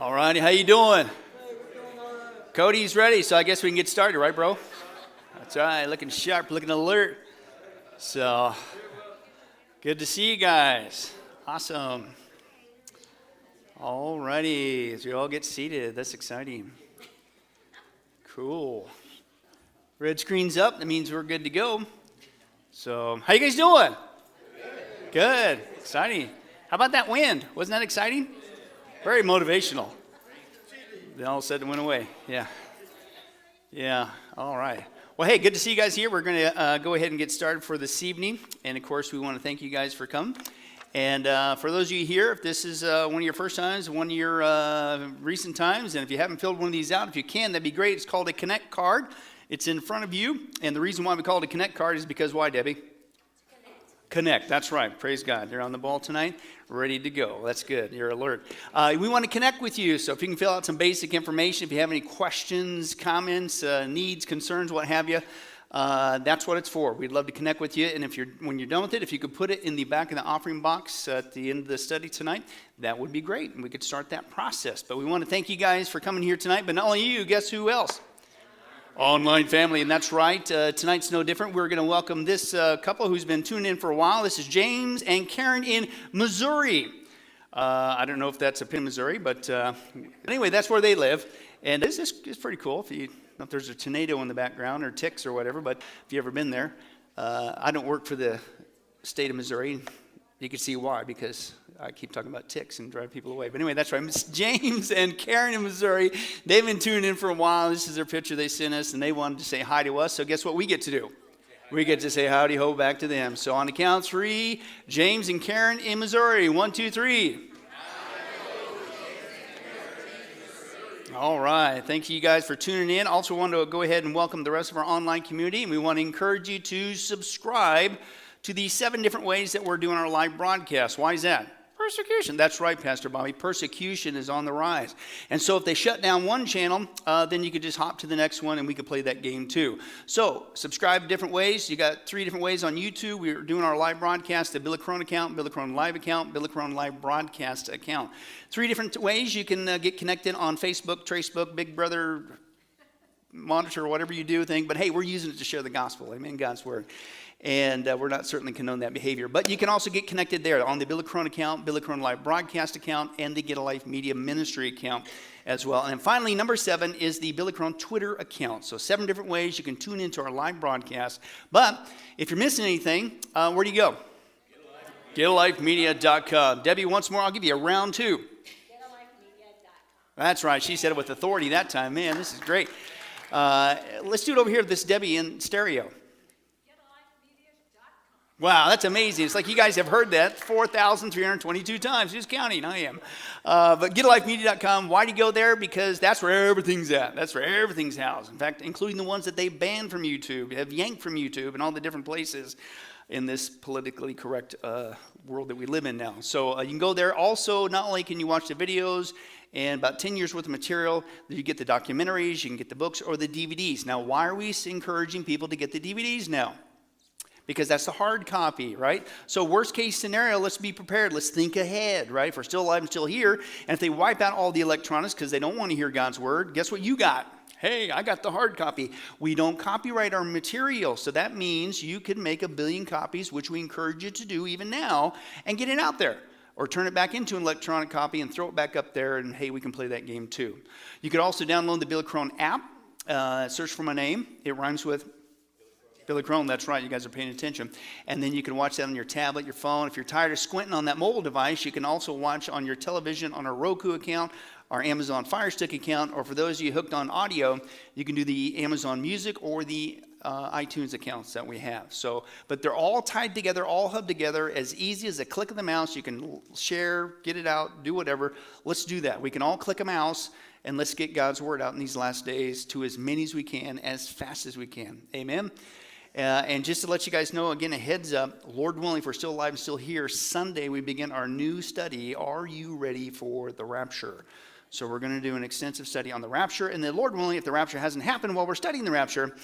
All righty, how you doing? Cody's ready, so I guess we can get started, right, bro? That's right, looking sharp, looking alert. So, good to see you guys. Awesome. All righty, as we all get seated, that's exciting. Cool. Red screen's up, that means we're good to go. So, how you guys doing? Good, exciting. How about that wind? Wasn't that exciting? Very motivational. Then all of a sudden it went away. Yeah, all right. Well, hey, good to see you guys here. We're going to go ahead and get started for this evening. And, of course, we want to thank you guys for coming. And for those of you here, if this is one of your first times, one of your recent times, and if you haven't filled one of these out, if you can, that'd be great. It's called a Connect card. It's in front of you. And the reason why we call it a Connect card is because why, Debbie? Connect, that's right. Praise God. You're on the ball tonight, ready to go. That's good. You're alert. We want to connect with you, so if you can fill out some basic information, if you have any questions, comments, needs, concerns, what have you, that's what it's for. We'd love to connect with you, and when you're done with it, if you could put it in the back of the offering box at the end of the study tonight, that would be great, and we could start that process. But we want to thank you guys for coming here tonight, but not only you, guess who else? Online family, and that's right. Tonight's no different. We're going to welcome this couple who's been tuning in for a while. This is James and Karen in Missouri. I don't know if that's in Missouri, but anyway, that's where they live. And it's pretty cool. If there's a tornado in the background or ticks or whatever, but if you've ever been there, I don't work for the state of Missouri. You can see why, because I keep talking about ticks and drive people away. But anyway, that's right. Miss James and Karen in Missouri, they've been tuning in for a while. This is their picture they sent us, and they wanted to say hi to us. So guess what we get to do? We get to say howdy ho back to them. So on the count 3, James and Karen in Missouri. 1, 2, 3. All right. Thank you guys for tuning in. Also want to go ahead and welcome the rest of our online community. And we want to encourage you to subscribe to the 7 different ways that we're doing our live broadcast. Why is that? Persecution. That's right, Pastor Bobby. Persecution is on the rise. And so if they shut down one channel, then you could just hop to the next one and we could play that game too. So subscribe different ways. You got 3 different ways on YouTube. We're doing our live broadcast, the Billy Crone account, Billy Crone live account, Billy Crone live broadcast account. 3 different ways you can get connected on Facebook, Tracebook, Big Brother, Monitor, whatever you do thing. But hey, we're using it to share the gospel. Amen, God's word. And we're not certainly condone that behavior. But you can also get connected there on the Billy Crone account, Billy Crone Live Broadcast account, and the Get a Life Media Ministry account as well. And then finally, number 7 is the Billy Crone Twitter account. So 7 different ways you can tune into our live broadcast. But if you're missing anything, where do you go? GetALifeMedia.com. Debbie, once more, I'll give you a round 2. GetALifeMedia.com. That's right. She said it with authority that time. Man, this is great. Let's do it over here with this Debbie in stereo. Wow, that's amazing. It's like you guys have heard that 4,322 times. Who's counting? I am. But GetALifeMedia.com. Why do you go there? Because that's where everything's at. That's where everything's housed. In fact, including the ones that they banned from YouTube, have yanked from YouTube, and all the different places in this politically correct world that we live in now. So you can go there. Also, not only can you watch the videos and about 10 years worth of material, you get the documentaries, you can get the books or the DVDs. Now, why are we encouraging people to get the DVDs now? Because that's the hard copy, right? So worst case scenario, let's be prepared. Let's think ahead, right? If we're still alive and still here, and if they wipe out all the electronics because they don't want to hear God's word, guess what you got? Hey, I got the hard copy. We don't copyright our material, so that means you can make 1 billion copies, which we encourage you to do even now, and get it out there. Or turn it back into an electronic copy and throw it back up there, and hey, we can play that game too. You could also download the Billy Crone app. Search for my name. It rhymes with Billy Crone. That's right. You guys are paying attention. And then you can watch that on your tablet, your phone. If you're tired of squinting on that mobile device, you can also watch on your television on our Roku account, our Amazon Fire Stick account, or for those of you hooked on audio, you can do the Amazon Music or the iTunes accounts that we have. So, but they're all tied together, all hubbed together, as easy as a click of the mouse. You can share, get it out, do whatever. Let's do that. We can all click a mouse, and let's get God's word out in these last days to as many as we can, as fast as we can. Amen. And just to let you guys know, again, a heads up, Lord willing, if we're still alive and still here, Sunday we begin our new study, Are You Ready for the Rapture? So we're going to do an extensive study on the rapture, and then Lord willing, if the rapture hasn't happened while we're studying the rapture,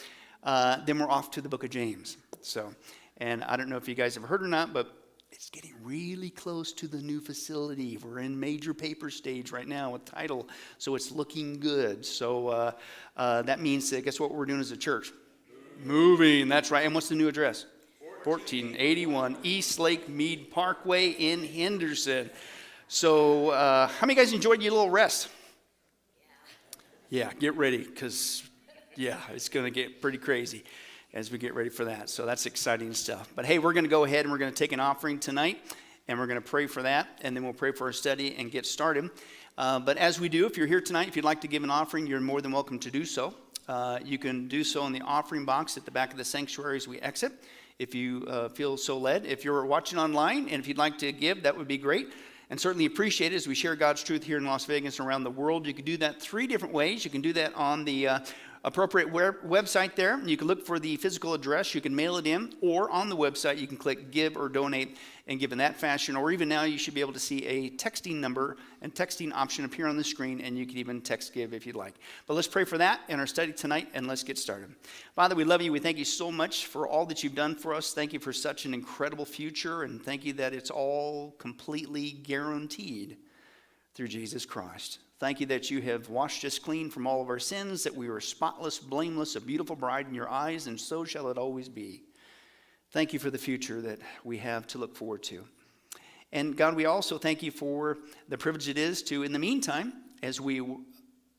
then we're off to the book of James. So, and I don't know if you guys have heard or not, but it's getting really close to the new facility. We're in major paper stage right now with title, so it's looking good. So that means that, guess what we're doing as a church? Moving, that's right. And what's the new address? 1481 East Lake Mead Parkway in Henderson. So how many guys enjoyed your little rest? Yeah, get ready, because, yeah, it's going to get pretty crazy as we get ready for that. So that's exciting stuff. But hey, we're going to go ahead and we're going to take an offering tonight, and we're going to pray for that, and then we'll pray for our study and get started. But as we do, if you're here tonight, if you'd like to give an offering, you're more than welcome to do so. You can do so in the offering box at the back of the sanctuary as we exit, if you feel so led. If you're watching online and if you'd like to give, that would be great. And certainly appreciate it as we share God's truth here in Las Vegas and around the world. You can do that 3 different ways. You can do that on the appropriate website there. You can look for the physical address. You can mail it in. Or on the website, you can click Give or Donate and give in that fashion. Or even now, you should be able to see a texting number and texting option appear on the screen, and you can even text give if you'd like. But let's pray for that in our study tonight, and let's get started. Father, we love you. We thank you so much for all that you've done for us. Thank you for such an incredible future, and thank you that it's all completely guaranteed through Jesus Christ. Thank you that you have washed us clean from all of our sins, that we are spotless, blameless, a beautiful bride in your eyes, and so shall it always be. Thank you for the future that we have to look forward to. And God, we also thank you for the privilege it is to, in the meantime, as we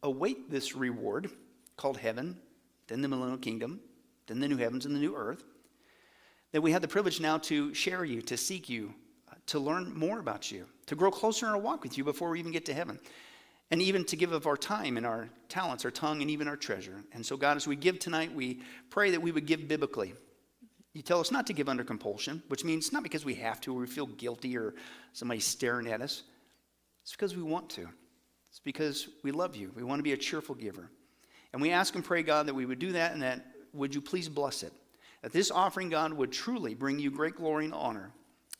await this reward called heaven, then the millennial kingdom, then the new heavens and the new earth, that we have the privilege now to share you, to seek you, to learn more about you, to grow closer in our walk with you before we even get to heaven. And even to give of our time and our talents, our tongue, and even our treasure. And so, God, as we give tonight, we pray that we would give biblically. You tell us not to give under compulsion, which means not because we have to or we feel guilty or somebody's staring at us. It's because we want to. It's because we love you. We want to be a cheerful giver. And we ask and pray, God, that we would do that, and that would you please bless it. That this offering, God, would truly bring you great glory and honor.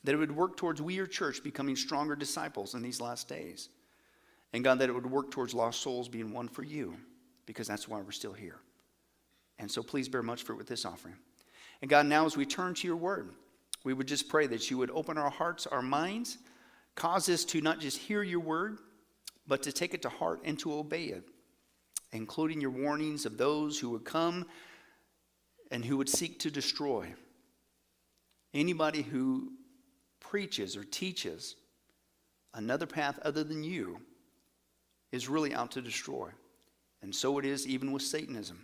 That it would work towards we, your church, becoming stronger disciples in these last days. And God, that it would work towards lost souls being won for you, because that's why we're still here. And so please bear much fruit with this offering. And God, now as we turn to your word, we would just pray that you would open our hearts, our minds, cause us to not just hear your word, but to take it to heart and to obey it, including your warnings of those who would come and who would seek to destroy. Anybody who preaches or teaches another path other than you is really out to destroy. And so it is even with Satanism.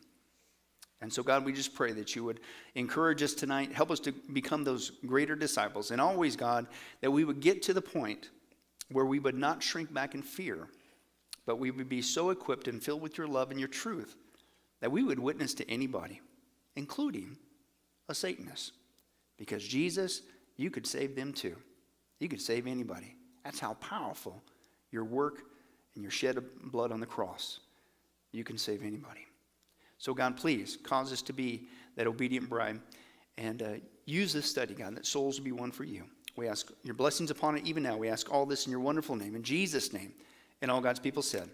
And so, God, we just pray that you would encourage us tonight, help us to become those greater disciples. And always, God, that we would get to the point where we would not shrink back in fear, but we would be so equipped and filled with your love and your truth that we would witness to anybody, including a Satanist. Because Jesus, you could save them too. You could save anybody. That's how powerful your work and your shed of blood on the cross. You can save anybody. So God, please cause us to be that obedient bride, and use this study, God, that souls will be won for you. We ask your blessings upon it even now. We ask all this in your wonderful name, in Jesus' name. And all God's people said,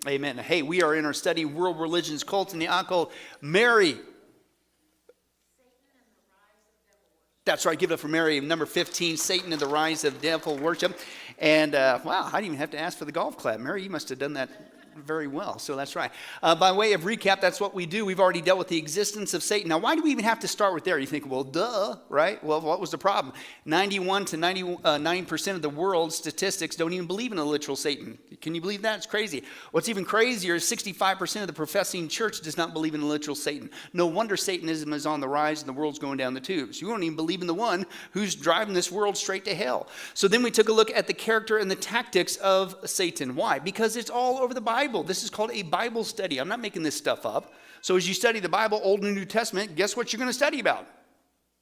amen. Hey, we are in our study, World Religions, Cult, and the Occult. Mary. That's right, give it up for Mary, number 15, Satan and the Rise of Devil Worship. And wow, I didn't even have to ask for the golf clap. Mary, you must have done that very well. So that's right. By way of recap, that's what we do. We've already dealt with the existence of Satan. Now, why do we even have to start with there? You think, well, duh, right? Well, what was the problem? 91 to 99% of the world's statistics don't even believe in a literal Satan. Can you believe that? It's crazy. What's even crazier is 65% of the professing church does not believe in a literal Satan. No wonder Satanism is on the rise and the world's going down the tubes. You don't even believe in the one who's driving this world straight to hell. So then we took a look at the character and the tactics of Satan. Why? Because it's all over the Bible. This is called a Bible study. I'm not making this stuff up. So as you study the Bible, Old and New Testament, guess what you're going to study about?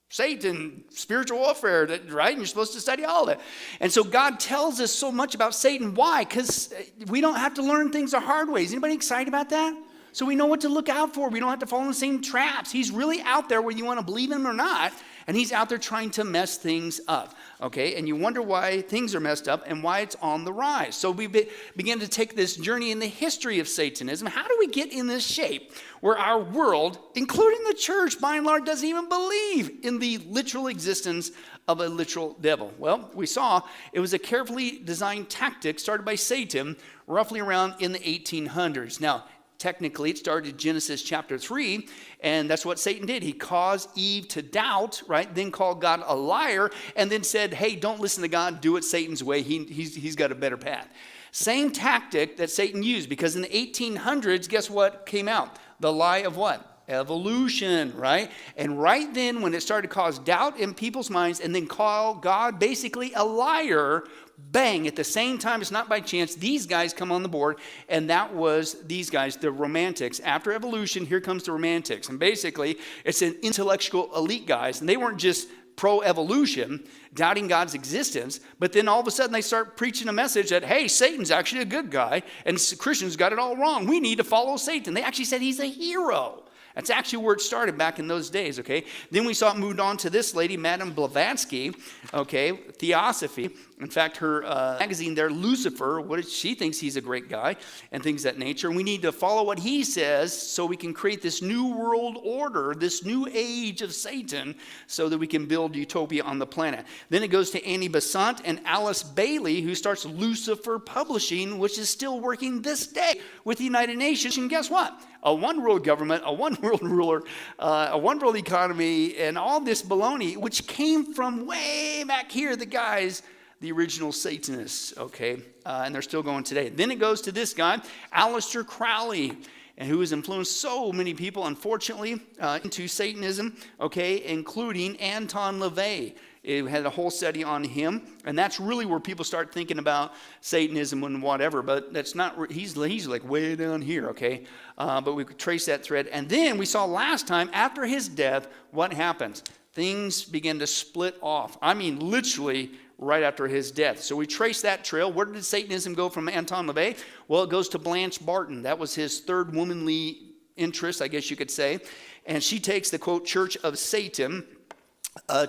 Satan, spiritual warfare, right? And you're supposed to study all of it. And so God tells us so much about Satan. Why? Because we don't have to learn things the hard way. Is anybody excited about that? So we know what to look out for. We don't have to fall in the same traps. He's really out there whether you want to believe him or not. And he's out there trying to mess things up, okay? And you wonder why things are messed up and why it's on the rise. So we begin to take this journey in the history of Satanism. How do we get in this shape where our world, including the church, by and large, doesn't even believe in the literal existence of a literal devil? Well, we saw it was a carefully designed tactic started by Satan roughly around in the 1800s. Now, technically, it started in Genesis chapter 3, and that's what Satan did. He caused Eve to doubt, right? Then called God a liar, and then said, hey, don't listen to God, do it Satan's way. He's got a better path. Same tactic that Satan used, because in the 1800s, guess what came out? The lie of what? Evolution, right? And right then, when it started to cause doubt in people's minds and then call God basically a liar, bang, at the same time, it's not by chance, these guys come on the board, and that was these guys, the Romantics. After evolution, here comes the Romantics. And basically, it's an intellectual elite guys, and they weren't just pro-evolution, doubting God's existence, but then all of a sudden they start preaching a message that, hey, Satan's actually a good guy, and Christians got it all wrong. We need to follow Satan. They actually said he's a hero. That's actually where it started back in those days, okay? Then we saw it moved on to this lady, Madame Blavatsky, okay, Theosophy. In fact, her magazine there, Lucifer, she thinks he's a great guy and things of that nature. And we need to follow what he says so we can create this new world order, this new age of Satan, so that we can build utopia on the planet. Then it goes to Annie Besant and Alice Bailey, who starts Lucifer Publishing, which is still working this day with the United Nations. And guess what? A one-world government, a one-world ruler, a one-world economy, and all this baloney, which came from way back here, the guys, the original Satanists, okay? And they're still going today. Then it goes to this guy, Aleister Crowley, and who has influenced so many people, unfortunately, into Satanism, okay, including Anton LaVey. It had a whole study on him, and that's really where people start thinking about Satanism and whatever, but that's not, he's like way down here, okay? But we could trace that thread. And then we saw last time, after his death, what happens? Things begin to split off. I mean, literally right after his death. So we trace that trail. Where did Satanism go from Anton LaVey? Well, it goes to Blanche Barton. That was his third womanly interest, I guess you could say. And she takes the, quote, Church of Satan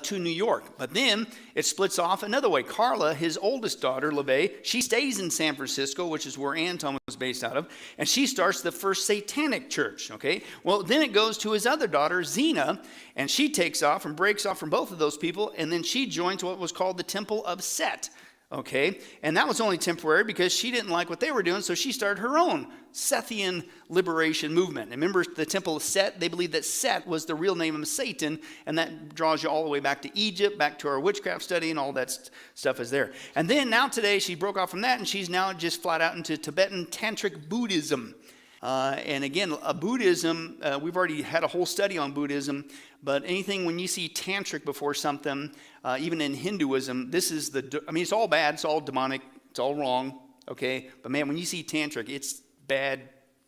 to New York. But then it splits off another way. Carla, his oldest daughter, LaVey, she stays in San Francisco, which is where Anton was based out of, and she starts the first satanic church, okay? Well, then it goes to his other daughter, Zena, and she takes off and breaks off from both of those people, and then she joins what was called the Temple of Set, okay? And that was only temporary because she didn't like what they were doing, so she started her own Sethian liberation movement. And remember the Temple of Set? They believed that Set was the real name of Satan, and that draws you all the way back to Egypt, back to our witchcraft study, and all that stuff is there. And then now today she broke off from that, and she's now just flat out into Tibetan Tantric Buddhism. And again, Buddhism, we've already had a whole study on Buddhism, but anything when you see tantric before something, even in Hinduism, this is it's all bad, it's all demonic, it's all wrong, okay? But man, when you see tantric, it's bad,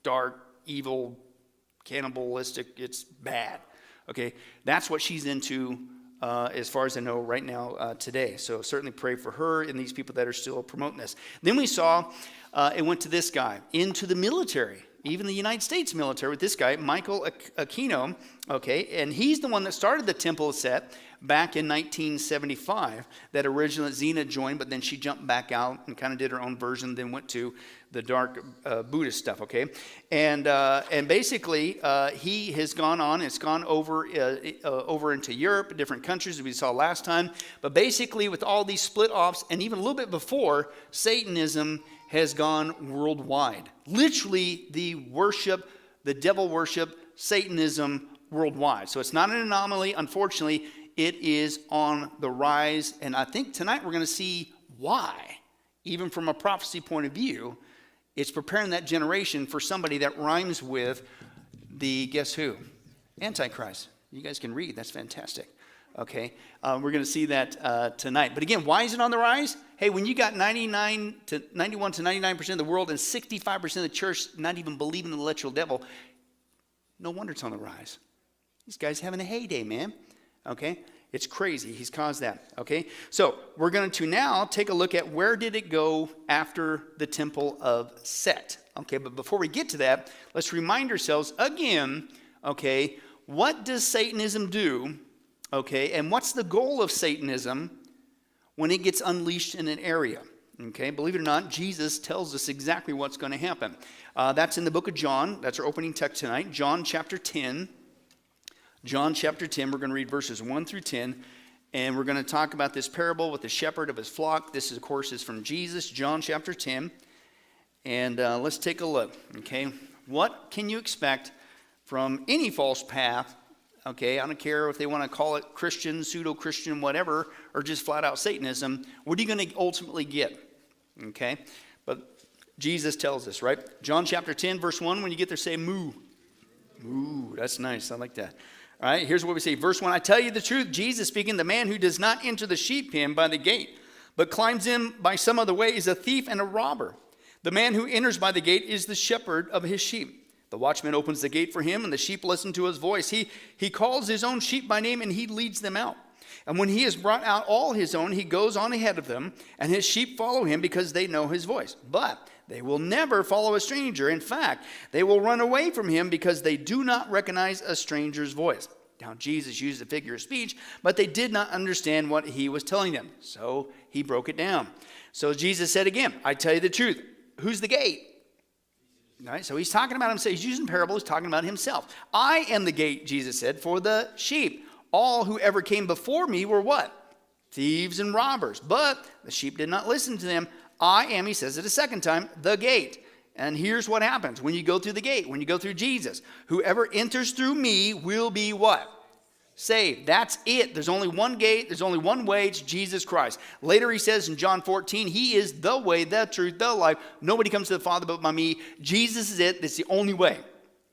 dark, evil, cannibalistic, it's bad, okay? That's what she's into as far as I know right now today. So certainly pray for her and these people that are still promoting this. Then we saw it went to this guy, into the military. Even the United States military with this guy, Michael Aquino, okay, and he's the one that started the Temple of Set back in 1975, that originally Zena joined, but then she jumped back out and kind of did her own version, then went to the dark Buddhist stuff, okay? And basically, he has gone on, it's gone over into Europe, different countries, as we saw last time, but basically with all these split-offs, and even a little bit before, Satanism has gone worldwide. Literally, the devil worship, Satanism worldwide. So it's not an anomaly. Unfortunately, it is on the rise. And I think tonight we're going to see why. Even from a prophecy point of view, it's preparing that generation for somebody that rhymes with the, guess who? Antichrist. You guys can read. That's fantastic. Okay, we're going to see that tonight. But again, why is it on the rise? Hey, when you got 91 to 99% of the world and 65% of the church not even believing in the literal devil, no wonder it's on the rise. These guys having a heyday, man. Okay, it's crazy. He's caused that. Okay, so we're going to now take a look at where did it go after the Temple of Set. Okay, but before we get to that, let's remind ourselves again, okay, what does Satanism do? Okay, and what's the goal of Satanism when it gets unleashed in an area? Okay, believe it or not, Jesus tells us exactly what's going to happen. That's in the book of John. That's our opening text tonight. John chapter 10. John chapter 10, we're going to read verses 1 through 10. And we're going to talk about this parable with the shepherd of his flock. This, of course, is from Jesus, John chapter 10. And let's take a look, okay? What can you expect from any false path? Okay, I don't care if they want to call it Christian, pseudo-Christian, whatever, or just flat-out Satanism. What are you going to ultimately get? Okay, but Jesus tells us, right? John chapter 10, verse 1, when you get there, say moo. Moo, that's nice. I like that. All right, here's what we say. Verse 1, I tell you the truth, Jesus speaking, the man who does not enter the sheep pen by the gate, but climbs in by some other way is a thief and a robber. The man who enters by the gate is the shepherd of his sheep. The watchman opens the gate for him, and the sheep listen to his voice. He calls his own sheep by name, and he leads them out. And when he has brought out all his own, he goes on ahead of them, and his sheep follow him because they know his voice. But they will never follow a stranger. In fact, they will run away from him because they do not recognize a stranger's voice. Now, Jesus used a figure of speech, but they did not understand what he was telling them. So he broke it down. So Jesus said again, I tell you the truth. Who's the gate? All right, so he's talking about himself. He's using parable. He's talking about himself. I am the gate, Jesus said, for the sheep. All who ever came before me were what? Thieves and robbers. But the sheep did not listen to them. I am, he says it a second time, the gate. And here's what happens when you go through the gate, when you go through Jesus. Whoever enters through me will be what? Saved. That's it. There's only one gate. There's only one way. It's Jesus Christ. Later he says in John 14, he is the way, the truth, the life. Nobody comes to the Father but by me. Jesus is it. That's the only way.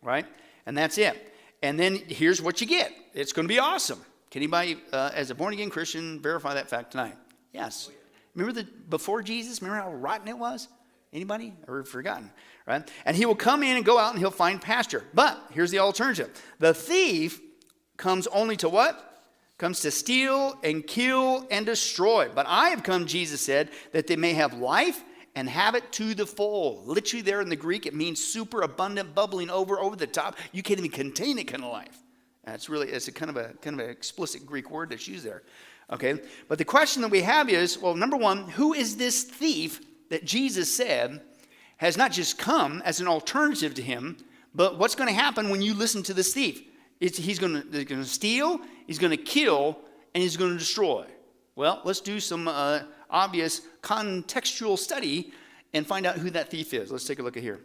Right? And that's it. And then here's what you get. It's going to be awesome. Can anybody, as a born-again Christian, verify that fact tonight? Yes. Remember before Jesus? Remember how rotten it was? Anybody? Or forgotten? Right? And he will come in and go out and he'll find pasture. But here's the alternative. The thief comes only to what? Comes to steal and kill and destroy. But I have come, Jesus said, that they may have life and have it to the full. Literally there in the Greek, it means super abundant, bubbling over the top. You can't even contain it kind of life. It's a kind of an explicit Greek word that's used there. Okay, but the question that we have is, well, number one, who is this thief that Jesus said has not just come as an alternative to him, but what's going to happen when you listen to this thief? He's going to steal, he's going to kill, and he's going to destroy. Well, let's do some obvious contextual study and find out who that thief is. Let's take a look at here.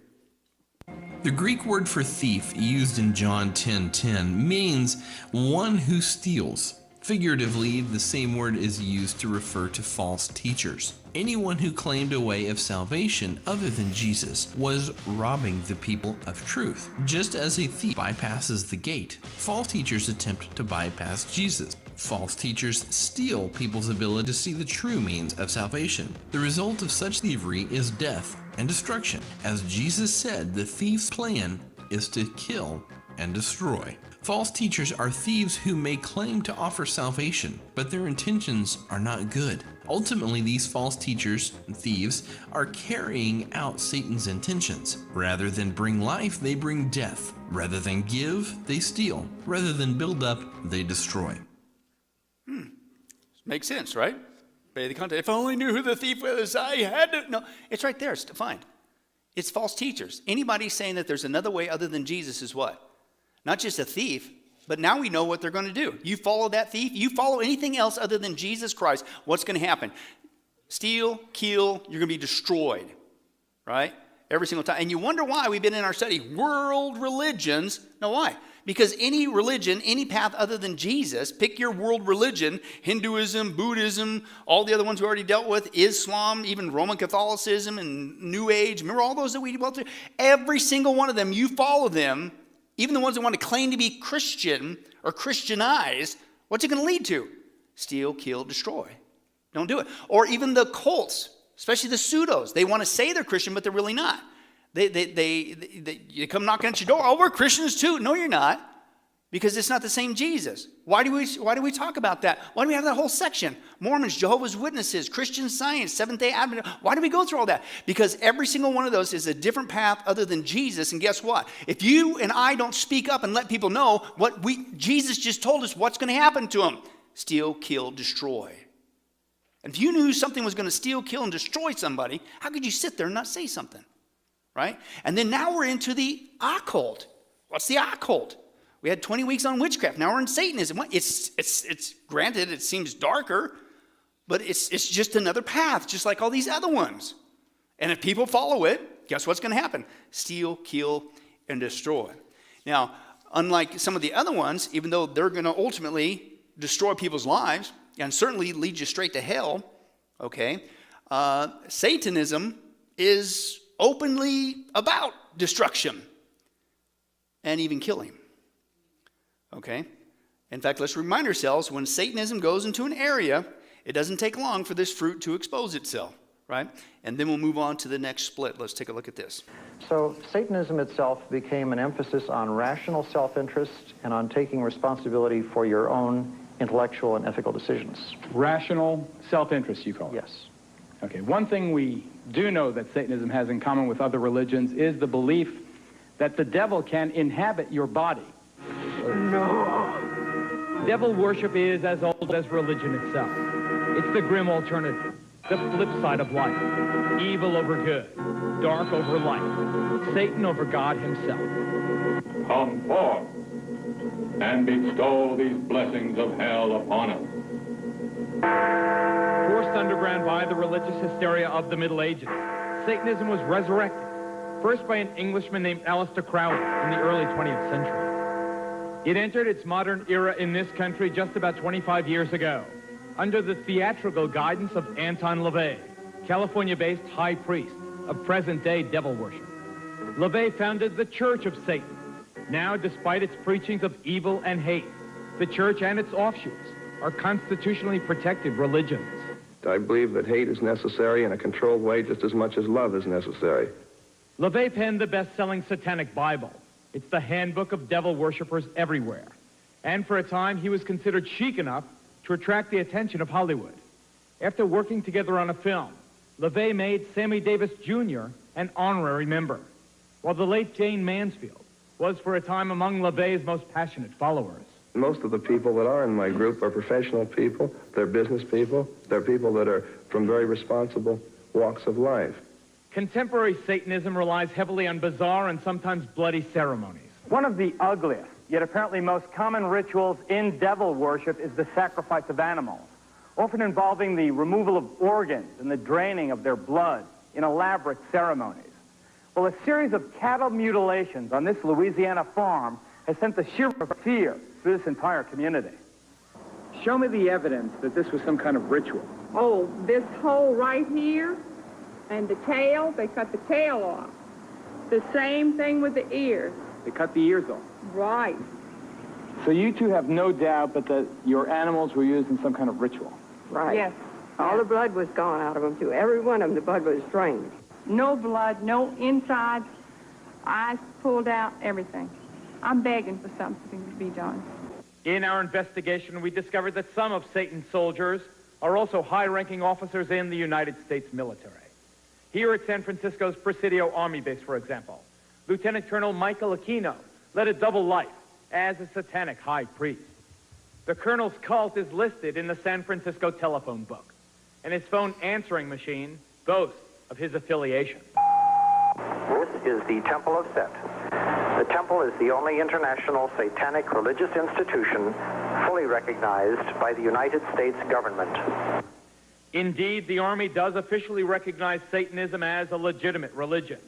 The Greek word for thief used in John 10:10 means one who steals. Figuratively, the same word is used to refer to false teachers. Anyone who claimed a way of salvation other than Jesus was robbing the people of truth. Just as a thief bypasses the gate, false teachers attempt to bypass Jesus. False teachers steal people's ability to see the true means of salvation. The result of such thievery is death and destruction. As Jesus said, the thief's plan is to kill and destroy. False teachers are thieves who may claim to offer salvation, but their intentions are not good. Ultimately, these false teachers and thieves are carrying out Satan's intentions. Rather than bring life, they bring death. Rather than give, they steal. Rather than build up, they destroy. Makes sense, right? Obey the context. If I only knew who the thief was, I had to. No, it's right there. It's defined. It's false teachers. Anybody saying that there's another way other than Jesus is what? Not just a thief, but now we know what they're going to do. You follow that thief, you follow anything else other than Jesus Christ, what's going to happen? Steal, kill, you're going to be destroyed, right? Every single time. And you wonder why we've been in our study, world religions. No, why? Because any religion, any path other than Jesus, pick your world religion, Hinduism, Buddhism, all the other ones we already dealt with, Islam, even Roman Catholicism and New Age. Remember all those that we went through? Every single one of them, you follow them. Even the ones that want to claim to be Christian or Christianized, what's it going to lead to? Steal, kill, destroy. Don't do it. Or even the cults, especially the pseudos. They want to say they're Christian, but they're really not. They come knocking at your door. Oh, we're Christians too. No, you're not. Because it's not the same Jesus. Why do we talk about that? Why do we have that whole section? Mormons, Jehovah's Witnesses, Christian Science, Seventh-day Adventists. Why do we go through all that? Because every single one of those is a different path other than Jesus. And guess what? If you and I don't speak up and let people know what Jesus just told us what's going to happen to them. Steal, kill, destroy. And if you knew something was going to steal, kill, and destroy somebody, how could you sit there and not say something? Right? And then now we're into the occult. What's the occult? We had 20 weeks on witchcraft. Now we're in Satanism. It's granted, it seems darker, but it's just another path, just like all these other ones. And if people follow it, guess what's going to happen? Steal, kill, and destroy. Now, unlike some of the other ones, even though they're going to ultimately destroy people's lives and certainly lead you straight to hell, okay, Satanism is openly about destruction and even killing. Okay? In fact, let's remind ourselves, when Satanism goes into an area, it doesn't take long for this fruit to expose itself, right? And then we'll move on to the next split. Let's take a look at this. So Satanism itself became an emphasis on rational self-interest and on taking responsibility for your own intellectual and ethical decisions. Rational self-interest, you call it? Yes. Okay, one thing we do know that Satanism has in common with other religions is the belief that the devil can inhabit your body. No. Devil worship is as old as religion itself. It's the grim alternative, the flip side of life. Evil over good, dark over light, Satan over God himself. Come forth and bestow these blessings of hell upon us. Forced underground by the religious hysteria of the Middle Ages, Satanism was resurrected, first by an Englishman named Aleister Crowley in the early 20th century. It entered its modern era in this country just about 25 years ago, under the theatrical guidance of Anton LaVey, California-based high priest of present-day devil worship. LaVey founded the Church of Satan. Now, despite its preachings of evil and hate, the church and its offshoots are constitutionally protected religions. I believe that hate is necessary in a controlled way just as much as love is necessary. LaVey penned the best-selling Satanic Bible. It's the handbook of devil worshippers everywhere. And for a time, he was considered chic enough to attract the attention of Hollywood. After working together on a film, LaVey made Sammy Davis Jr. an honorary member, while the late Jane Mansfield was for a time among LaVey's most passionate followers. Most of the people that are in my group are professional people, they're business people, they're people that are from very responsible walks of life. Contemporary Satanism relies heavily on bizarre and sometimes bloody ceremonies. One of the ugliest, yet apparently most common rituals in devil worship is the sacrifice of animals, often involving the removal of organs and the draining of their blood in elaborate ceremonies. Well, a series of cattle mutilations on this Louisiana farm has sent the shiver of fear through this entire community. Show me the evidence that this was some kind of ritual. Oh, this hole right here and the tail, they cut the tail off. The same thing with the ears. They cut the ears off. Right. So you two have no doubt but that your animals were used in some kind of ritual. Right. Yes. All the blood was gone out of them, too. Every one of them, the blood was drained. No blood, no insides, eyes pulled out, everything. I'm begging for something to be done. In our investigation, we discovered that some of Satan's soldiers are also high-ranking officers in the United States military. Here at San Francisco's Presidio Army Base, for example, Lieutenant Colonel Michael Aquino led a double life as a satanic high priest. The colonel's cult is listed in the San Francisco telephone book, and his phone answering machine boasts of his affiliation. This is the Temple of Set. The temple is the only international satanic religious institution fully recognized by the United States government. Indeed, the Army does officially recognize Satanism as a legitimate religion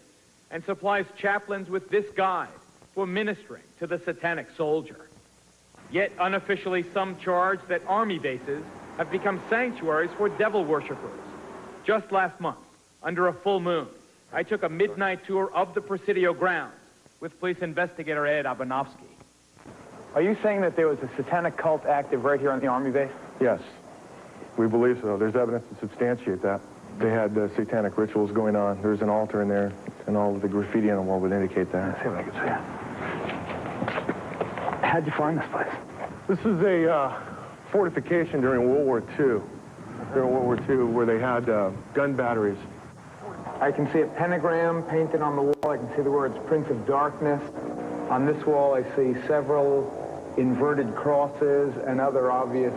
and supplies chaplains with this guide for ministering to the satanic soldier. Yet unofficially, some charge that Army bases have become sanctuaries for devil worshippers. Just last month, under a full moon, I took a midnight tour of the Presidio grounds with police investigator Ed Abanovsky. Are you saying that there was a satanic cult active right here on the Army base? Yes, we believe so. There's evidence to substantiate that. They had satanic rituals going on. There's an altar in there, and all of the graffiti on the wall would indicate that. Let's see what I can see. How'd you find this place? This is a fortification during World War II. During World War II, where they had gun batteries. I can see a pentagram painted on the wall. I can see the words Prince of Darkness. On this wall, I see several inverted crosses and other obvious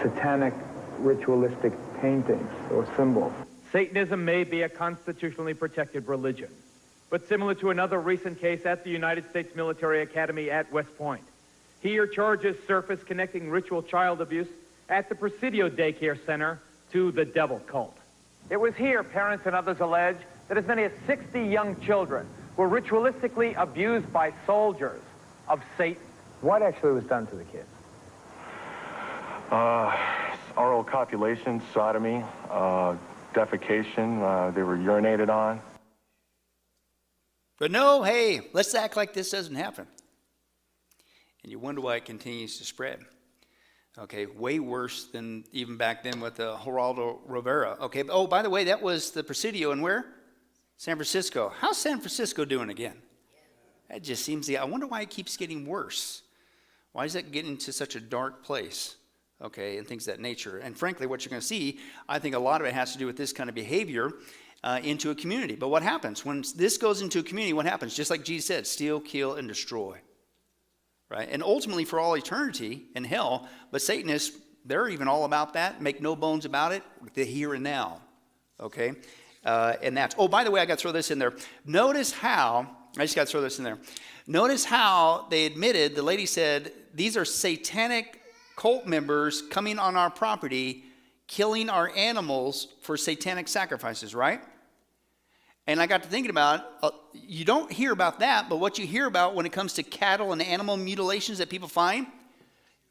satanic ritualistic paintings or symbols. Satanism may be a constitutionally protected religion, but similar to another recent case at the United States Military Academy at West Point. Here, charges surface connecting ritual child abuse at the Presidio Daycare Center to the devil cult. It was here, parents and others allege, that as many as 60 young children were ritualistically abused by soldiers of Satan. What actually was done to the kids? Oral copulation, sodomy, defecation, they were urinated on. But no, hey, let's act like this doesn't happen. And you wonder why it continues to spread. Okay, way worse than even back then with the Geraldo Rivera. Okay, oh, by the way, that was the Presidio in where? San Francisco. How's San Francisco doing again? That just seems, I wonder why it keeps getting worse. Why is it getting to such a dark place? Okay, and things of that nature. And frankly, what you're going to see, I think a lot of it has to do with this kind of behavior into a community. But what happens? When this goes into a community, what happens? Just like Jesus said, steal, kill, and destroy. Right? And ultimately for all eternity in hell, but Satanists, they're even all about that. Make no bones about it, the here and now. Okay? And that's, oh, by the way, I got to throw this in there. Notice how, I just got to throw this in there. Notice how they admitted, the lady said, these are satanic cult members coming on our property, killing our animals for satanic sacrifices, right? And I got to thinking about, you don't hear about that, but what you hear about when it comes to cattle and animal mutilations that people find,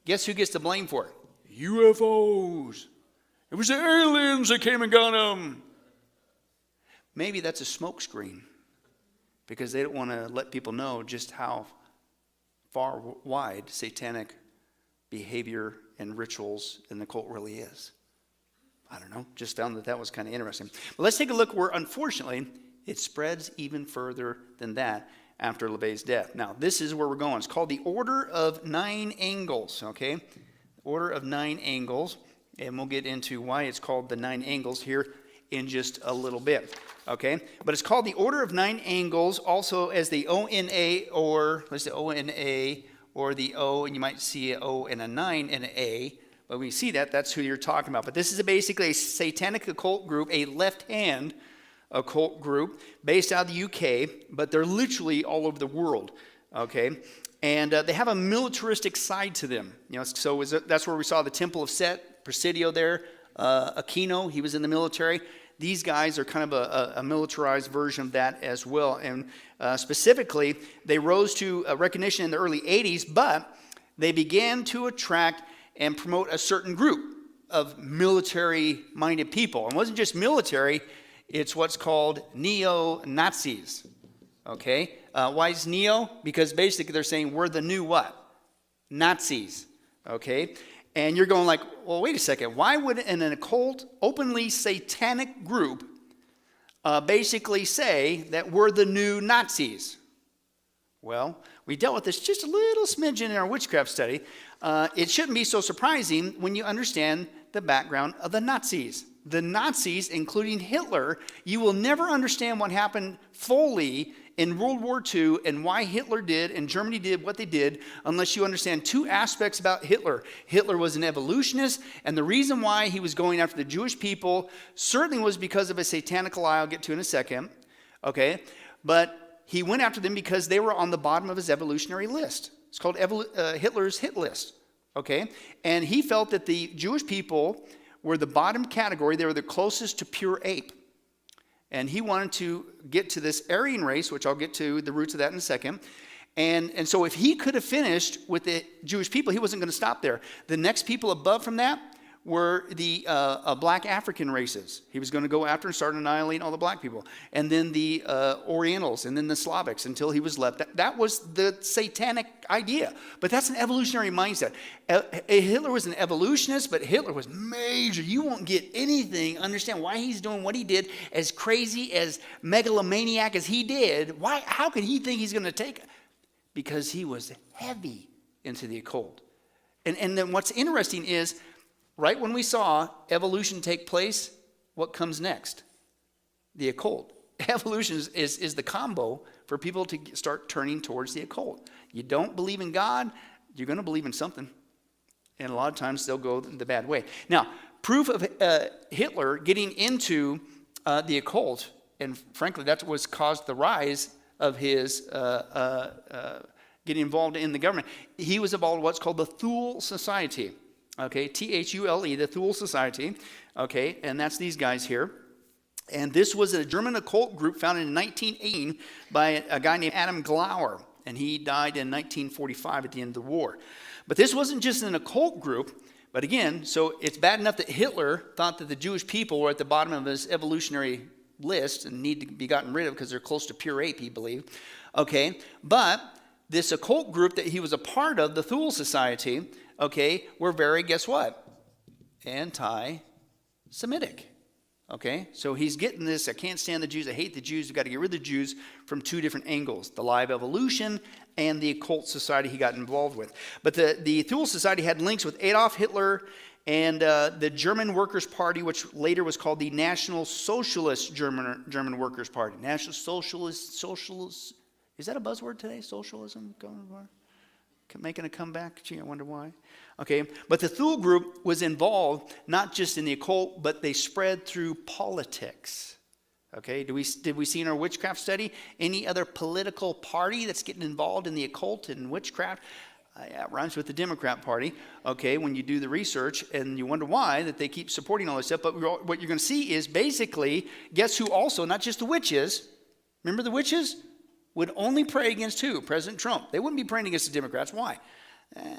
guess who gets the blame for it? UFOs. It was the aliens that came and got them. Maybe that's a smokescreen because they don't want to let people know just how far wide satanic behavior and rituals in the cult really is. I don't know, just found that was kind of interesting. But let's take a look where, unfortunately, it spreads even further than that after LeVay's death. Now, this is where we're going. It's called the Order of Nine Angles, okay? Order of Nine Angles, and we'll get into why it's called the Nine Angles here in just a little bit, okay? But it's called the Order of Nine Angles, also as the ONA, or let's say ONA, or the O, and you might see an O and a 9 and an A. But when you see that, that's who you're talking about. But this is basically a satanic occult group, a left-hand occult group based out of the UK, but they're literally all over the world, okay? And they have a militaristic side to them. You know, so that's where we saw the Temple of Set, Presidio there, Aquino, he was in the military. These guys are kind of a militarized version of that as well. And specifically, they rose to recognition in the early 80s, but they began to attract and promote a certain group of military-minded people. And it wasn't just military, it's what's called neo-Nazis, okay? Why is neo? Because basically they're saying we're the new what? Nazis, okay? And you're going like, well, wait a second. Why would an occult, openly satanic group basically say that we're the new Nazis? Well, we dealt with this just a little smidgen in our witchcraft study. It shouldn't be so surprising when you understand the background of the Nazis. The Nazis, including Hitler, you will never understand what happened fully in World War II and why Hitler did and Germany did what they did unless you understand two aspects about Hitler. Hitler was an evolutionist, and the reason why he was going after the Jewish people certainly was because of a satanic lie I'll get to in a second, okay? But he went after them because they were on the bottom of his evolutionary list. It's called Hitler's hit list, okay? And he felt that the Jewish people were the bottom category. They were the closest to pure ape. And he wanted to get to this Aryan race, which I'll get to the roots of that in a second. And so if he could have finished with the Jewish people, he wasn't going to stop there. The next people above from that were the black African races. He was going to go after and start annihilating all the black people. And then the Orientals, and then the Slavics, until he was left. That was the satanic idea. But that's an evolutionary mindset. Hitler was an evolutionist, but Hitler was major. You won't get anything, understand why he's doing what he did, as crazy, as megalomaniac as he did. How could he think he's going to take it? Because he was heavy into the occult. And then what's interesting is, right when we saw evolution take place, what comes next? The occult. Evolution is the combo for people to start turning towards the occult. You don't believe in God, you're going to believe in something. And a lot of times they'll go the bad way. Now, proof of Hitler getting into the occult and frankly, that's what's caused the rise of his getting involved in the government. He was involved in what's called the Thule Society, okay, Thule, the Thule Society, okay, and that's these guys here. And this was a German occult group founded in 1918 by a guy named Adam Glauer, and he died in 1945 at the end of the war. But this wasn't just an occult group, but again, so it's bad enough that Hitler thought that the Jewish people were at the bottom of his evolutionary list and need to be gotten rid of because they're close to pure ape, he believed. Okay, but this occult group that he was a part of, the Thule Society, okay, were very, guess what? Anti-Semitic. Okay, so he's getting this, I can't stand the Jews, I hate the Jews, we've got to get rid of the Jews from two different angles, the live evolution and the occult society he got involved with. But the Thule Society had links with Adolf Hitler and the German Workers' Party, which later was called the National Socialist German Workers' Party. National Socialist, is that a buzzword today, socialism? Making a comeback? Gee, I wonder why. Okay, but the Thule group was involved not just in the occult, but they spread through politics. Okay, did we see in our witchcraft study any other political party that's getting involved in the occult and witchcraft? Yeah, it rhymes with the Democrat Party, okay, when you do the research, and you wonder why that they keep supporting all this stuff. But what you're going to see is basically, guess who also, not just the witches, remember the witches? Would only pray against who? President Trump. They wouldn't be praying against the Democrats. Why?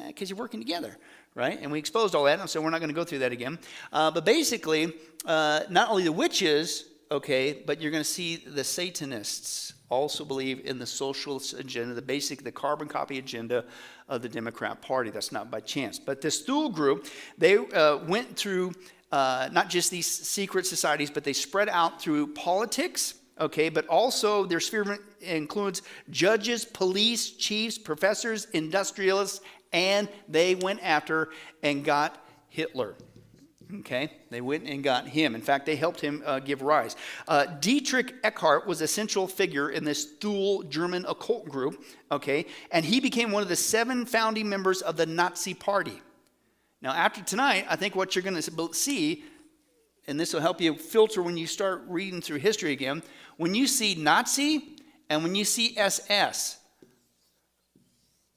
Because you're working together, right? And we exposed all that, so we're not going to go through that again. But basically, not only the witches, okay, but you're going to see the Satanists also believe in the socialist agenda, the carbon copy agenda of the Democrat Party. That's not by chance. But this Thule group, they went through not just these secret societies, but they spread out through politics. Okay, but also their sphere includes judges, police, chiefs, professors, industrialists, and they went after and got Hitler. Okay, they went and got him. In fact, they helped him give rise. Dietrich Eckart was a central figure in this Thule German occult group, okay, and he became one of the 7 founding members of the Nazi Party. Now, after tonight, I think what you're going to see, and this will help you filter when you start reading through history again, when you see Nazi and when you see SS,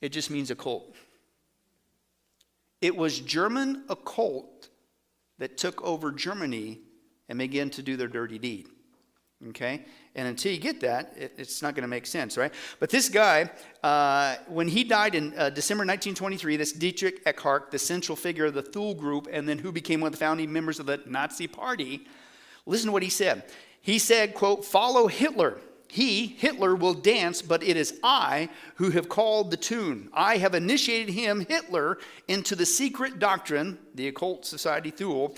it just means occult. It was German occult that took over Germany and began to do their dirty deed. Okay? And until you get that, it's not going to make sense, right? But this guy, when he died in December 1923, this Dietrich Eckart, the central figure of the Thule group, and then who became one of the founding members of the Nazi Party, listen to what he said. He said, quote, "Follow Hitler. Hitler, will dance, but it is I who have called the tune. I have initiated him, Hitler, into the secret doctrine," the occult society Thule,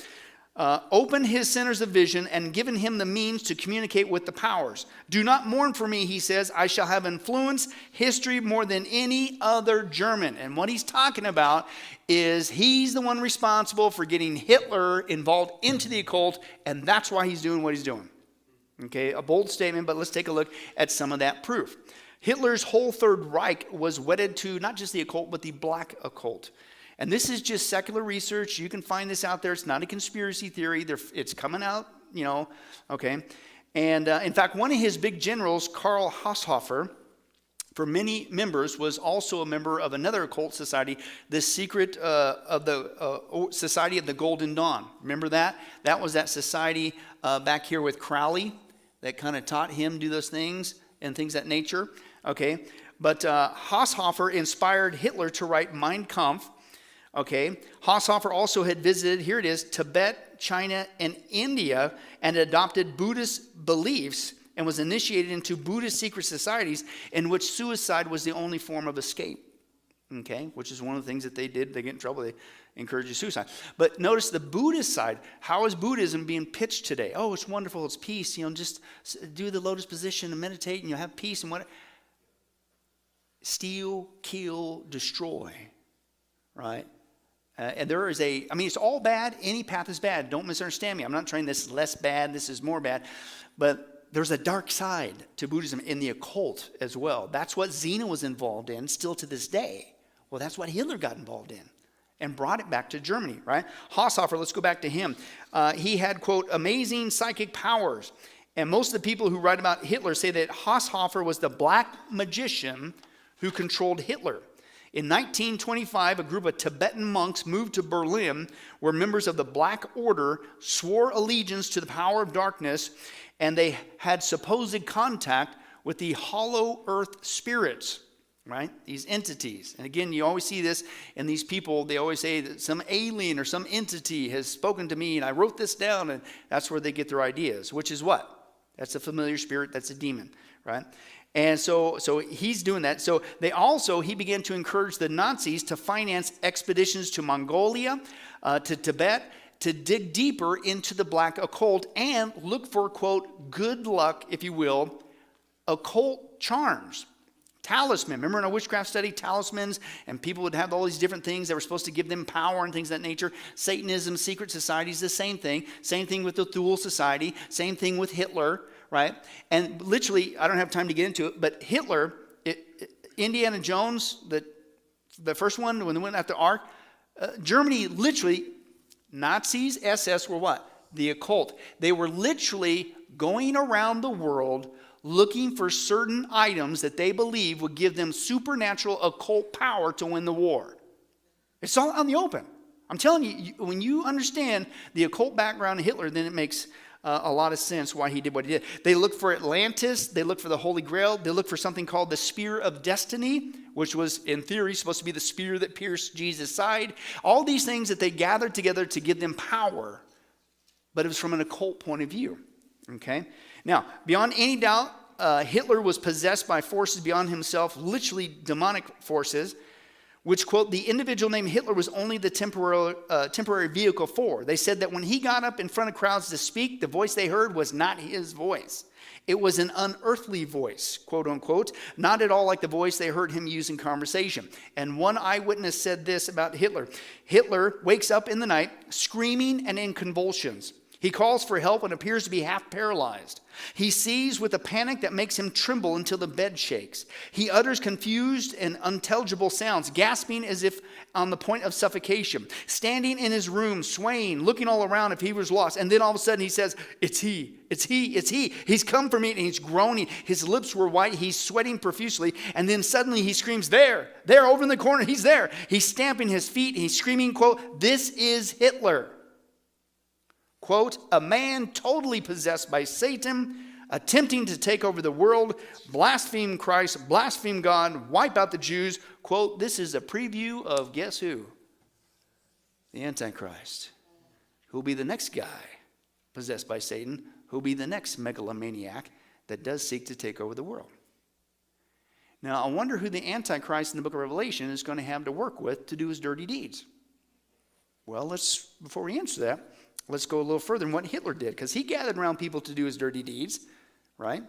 "opened his centers of vision and given him the means to communicate with the powers. Do not mourn for me," he says. "I shall have influenced history more than any other German." And what he's talking about is he's the one responsible for getting Hitler involved into the occult, and that's why he's doing what he's doing. Okay, a bold statement, but let's take a look at some of that proof. Hitler's whole Third Reich was wedded to not just the occult, but the black occult. And this is just secular research. You can find this out there. It's not a conspiracy theory. It's coming out, okay. And in fact, one of his big generals, Karl Haushofer, for many members, was also a member of another occult society, the secret of the Society of the Golden Dawn. Remember that? That was that society back here with Crowley that kind of taught him do those things and things of that nature. Okay, but Haushofer inspired Hitler to write Mein Kampf. Okay, Haushofer also had visited, here it is, Tibet, China, and India, and adopted Buddhist beliefs and was initiated into Buddhist secret societies in which suicide was the only form of escape. Okay, which is one of the things that they did. They get in trouble, they encourage you suicide. But notice the Buddhist side. How is Buddhism being pitched today? Oh, it's wonderful, it's peace. Just do the lotus position and meditate and you'll have peace and what? Steal, kill, destroy. Right? And there is it's all bad. Any path is bad. Don't misunderstand me. I'm not trying this is less bad, this is more bad. But there's a dark side to Buddhism in the occult as well. That's what Zeno was involved in still to this day. Well, that's what Hitler got involved in and brought it back to Germany, right? Haushofer, let's go back to him. He had, quote, amazing psychic powers. And most of the people who write about Hitler say that Haushofer was the black magician who controlled Hitler. In 1925, a group of Tibetan monks moved to Berlin, where members of the Black Order swore allegiance to the power of darkness, and they had supposed contact with the hollow earth spirits, right? These entities. And again, you always see this in these people. They always say that some alien or some entity has spoken to me, and I wrote this down, and that's where they get their ideas, which is what? That's a familiar spirit. That's a demon, right? And so he's doing that. So he began to encourage the Nazis to finance expeditions to Mongolia, to Tibet, to dig deeper into the black occult and look for, quote, good luck, if you will, occult charms. Talisman. Remember in our witchcraft study, talismans, and people would have all these different things that were supposed to give them power and things of that nature. Satanism, secret societies, the same thing. Same thing with the Thule Society. Same thing with Hitler, right? And literally, I don't have time to get into it, but Hitler, Indiana Jones, the first one, when they went after the Ark, Germany literally, Nazis, SS were what? The occult. They were literally going around the world looking for certain items that they believe would give them supernatural occult power to win the war. It's all out in the open. I'm telling you, when you understand the occult background of Hitler, then it makes a lot of sense why he did what he did. They looked for Atlantis. They looked for the Holy Grail. They looked for something called the Spear of Destiny, which was, in theory, supposed to be the spear that pierced Jesus' side. All these things that they gathered together to give them power, but it was from an occult point of view. Okay? Now, beyond any doubt, Hitler was possessed by forces beyond himself, literally demonic forces, which, quote, the individual named Hitler was only the temporary vehicle for. They said that when he got up in front of crowds to speak, the voice they heard was not his voice. It was an unearthly voice, quote unquote, not at all like the voice they heard him use in conversation. And one eyewitness said this about Hitler. Hitler wakes up in the night screaming and in convulsions. He calls for help and appears to be half paralyzed. He sees with a panic that makes him tremble until the bed shakes. He utters confused and unintelligible sounds, gasping as if on the point of suffocation, standing in his room, swaying, looking all around if he was lost. And then all of a sudden he says, it's he, it's he, it's he. He's come for me, and he's groaning. His lips were white. He's sweating profusely. And then suddenly he screams, there, over in the corner. He's there. He's stamping his feet. He's screaming, quote, this is Hitler. Quote, a man totally possessed by Satan, attempting to take over the world, blaspheme Christ, blaspheme God, wipe out the Jews. Quote, this is a preview of guess who? The Antichrist. Who'll be the next guy possessed by Satan? Who'll be the next megalomaniac that does seek to take over the world? Now, I wonder who the Antichrist in the book of Revelation is going to have to work with to do his dirty deeds. Well, before we answer that, let's go a little further than what Hitler did, because he gathered around people to do his dirty deeds, right?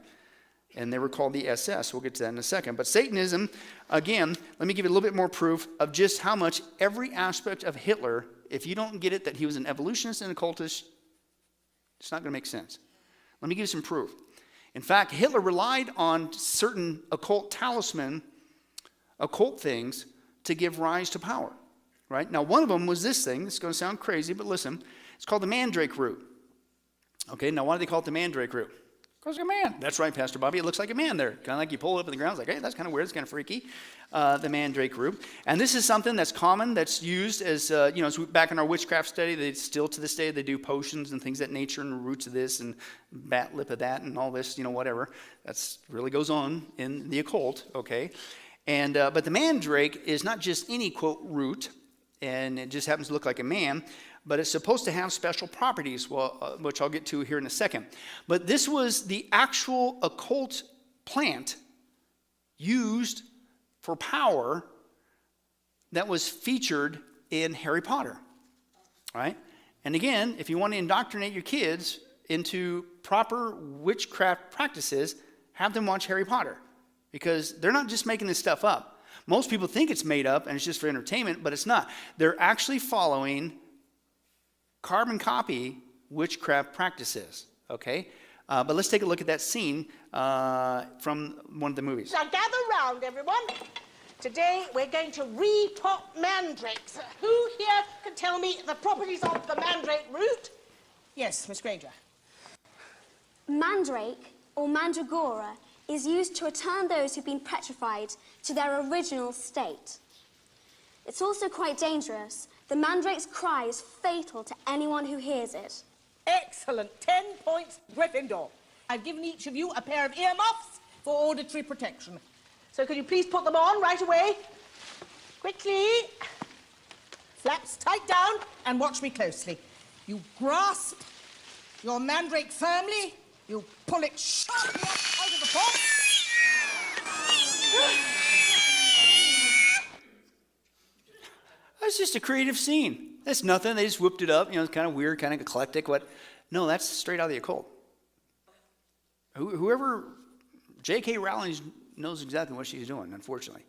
And they were called the SS. We'll get to that in a second. But Satanism, again, let me give you a little bit more proof of just how much every aspect of Hitler, if you don't get it that he was an evolutionist and occultist, it's not going to make sense. Let me give you some proof. In fact, Hitler relied on certain occult talisman, occult things, to give rise to power, right? Now, one of them was this thing. It's going to sound crazy, but listen. It's called the Mandrake root. Okay, now why do they call it the Mandrake root? Because it's a man. That's right, Pastor Bobby. It looks like a man there. Kind of like you pull it up in the ground. It's like, hey, that's kind of weird. It's kind of freaky. The Mandrake root. And this is something that's common, that's used as, as back in our witchcraft study, they still to this day, they do potions and things of that nature and roots of this and bat lip of that and all this, whatever. That's really goes on in the occult, okay? And but the Mandrake is not just any, quote, root, and it just happens to look like a man, but it's supposed to have special properties, which I'll get to here in a second. But this was the actual occult plant used for power that was featured in Harry Potter, right? And again, if you want to indoctrinate your kids into proper witchcraft practices, have them watch Harry Potter, because they're not just making this stuff up. Most people think it's made up and it's just for entertainment, but it's not. They're actually following carbon copy witchcraft practices, okay? But let's take a look at that scene from one of the movies. Now gather round, everyone. Today we're going to repot mandrakes. Who here can tell me the properties of the mandrake root? Yes, Miss Granger. Mandrake, or mandragora, is used to return those who've been petrified to their original state. It's also quite dangerous. The mandrake's cry is fatal to anyone who hears it. Excellent. 10 points, Gryffindor. I've given each of you a pair of earmuffs for auditory protection. So could you please put them on right away? Quickly. Flaps tight down and watch me closely. You grasp your mandrake firmly. You pull it sharply up out of the pot. That's just a creative scene. That's nothing. They just whipped it up. You know, it's kind of weird, kind of eclectic. What? No, that's straight out of the occult. Whoever, J.K. Rowling knows exactly what she's doing, unfortunately.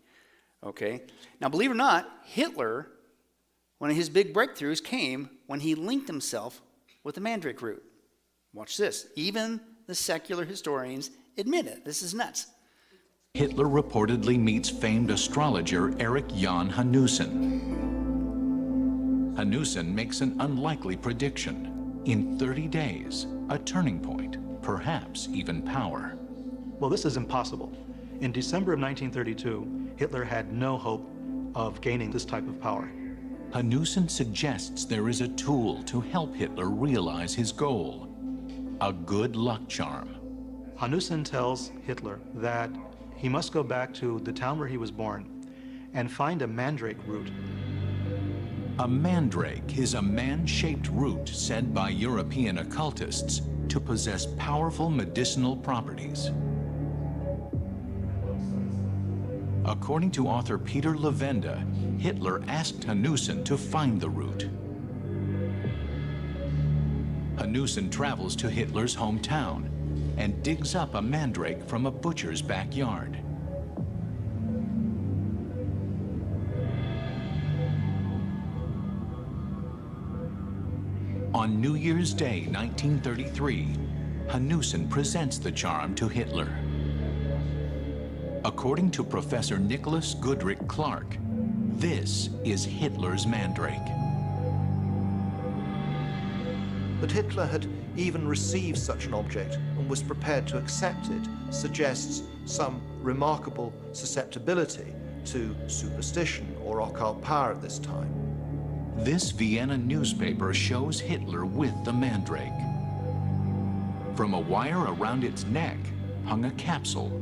Okay? Now, believe it or not, Hitler, one of his big breakthroughs came when he linked himself with the Mandrake root. Watch this. Even the secular historians admit it. This is nuts. Hitler reportedly meets famed astrologer Erich Jan Hanussen. Hanussen makes an unlikely prediction. In 30 days, a turning point, perhaps even power. Well, this is impossible. In December of 1932, Hitler had no hope of gaining this type of power. Hanussen suggests there is a tool to help Hitler realize his goal, a good luck charm. Hanussen tells Hitler that he must go back to the town where he was born and find a mandrake root. A mandrake is a man-shaped root said by European occultists to possess powerful medicinal properties. According to author Peter Levenda, Hitler asked Hanussen to find the root. Hanussen travels to Hitler's hometown and digs up a mandrake from a butcher's backyard. On New Year's Day, 1933, Hanussen presents the charm to Hitler. According to Professor Nicholas Goodrich Clark, this is Hitler's mandrake. That Hitler had even received such an object and was prepared to accept it suggests some remarkable susceptibility to superstition or occult power at this time. This Vienna newspaper shows Hitler with the mandrake. From a wire around its neck hung a capsule.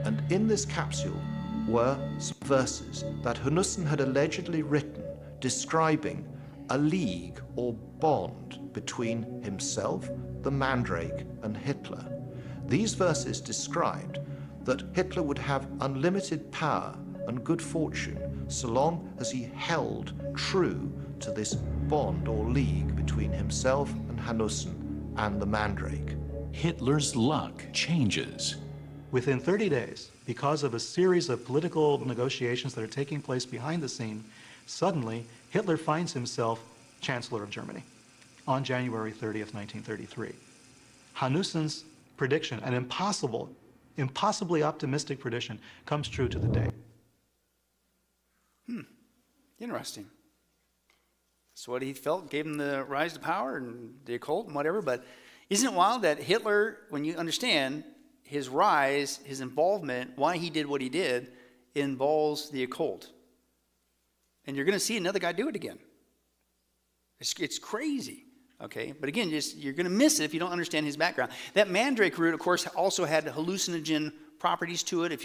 And in this capsule were some verses that Hanussen had allegedly written describing a league or bond between himself, the mandrake, and Hitler. These verses described that Hitler would have unlimited power and good fortune so long as he held true to this bond or league between himself and Hanussen and the mandrake. Hitler's luck changes. Within 30 days, because of a series of political negotiations that are taking place behind the scene, suddenly Hitler finds himself Chancellor of Germany on January 30th, 1933. Hanussen's prediction, an impossibly optimistic prediction, comes true to the day. Interesting. That's what he felt gave him the rise to power and the occult and whatever. But isn't it wild that Hitler, when you understand his rise, his involvement, why he did what he did, involves the occult. And you're going to see another guy do it again. It's crazy. Okay, but again, you're going to miss it if you don't understand his background. That mandrake root, of course, also had hallucinogen properties to it.